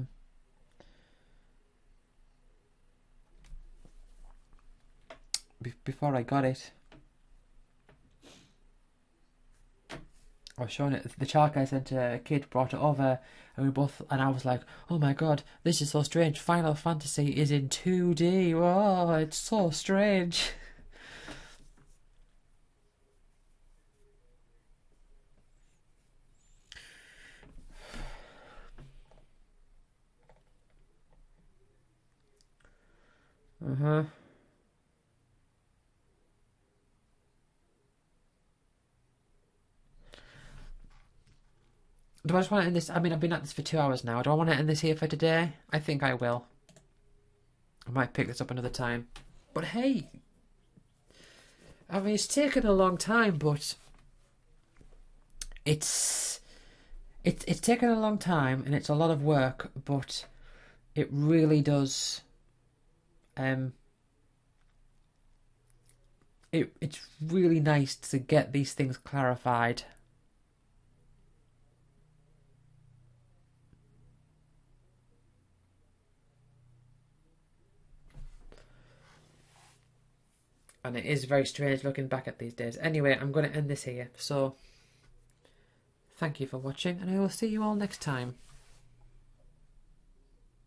before I got it. I was showing it. The child I sent a kid brought it over, and I was like, "Oh my god, this is so strange! Final Fantasy is in 2D. Oh, it's so strange." Uh-huh. Do I just want to end this? I mean, I've been at this for 2 hours now. Do I want to end this here for today? I think I will. I might pick this up another time. But hey, I mean, it's taken a long time, but it's taken a long time and it's a lot of work, but it really does. It's really nice to get these things clarified. And it is very strange looking back at these days. Anyway, I'm going to end this here. So, thank you for watching, and I will see you all next time.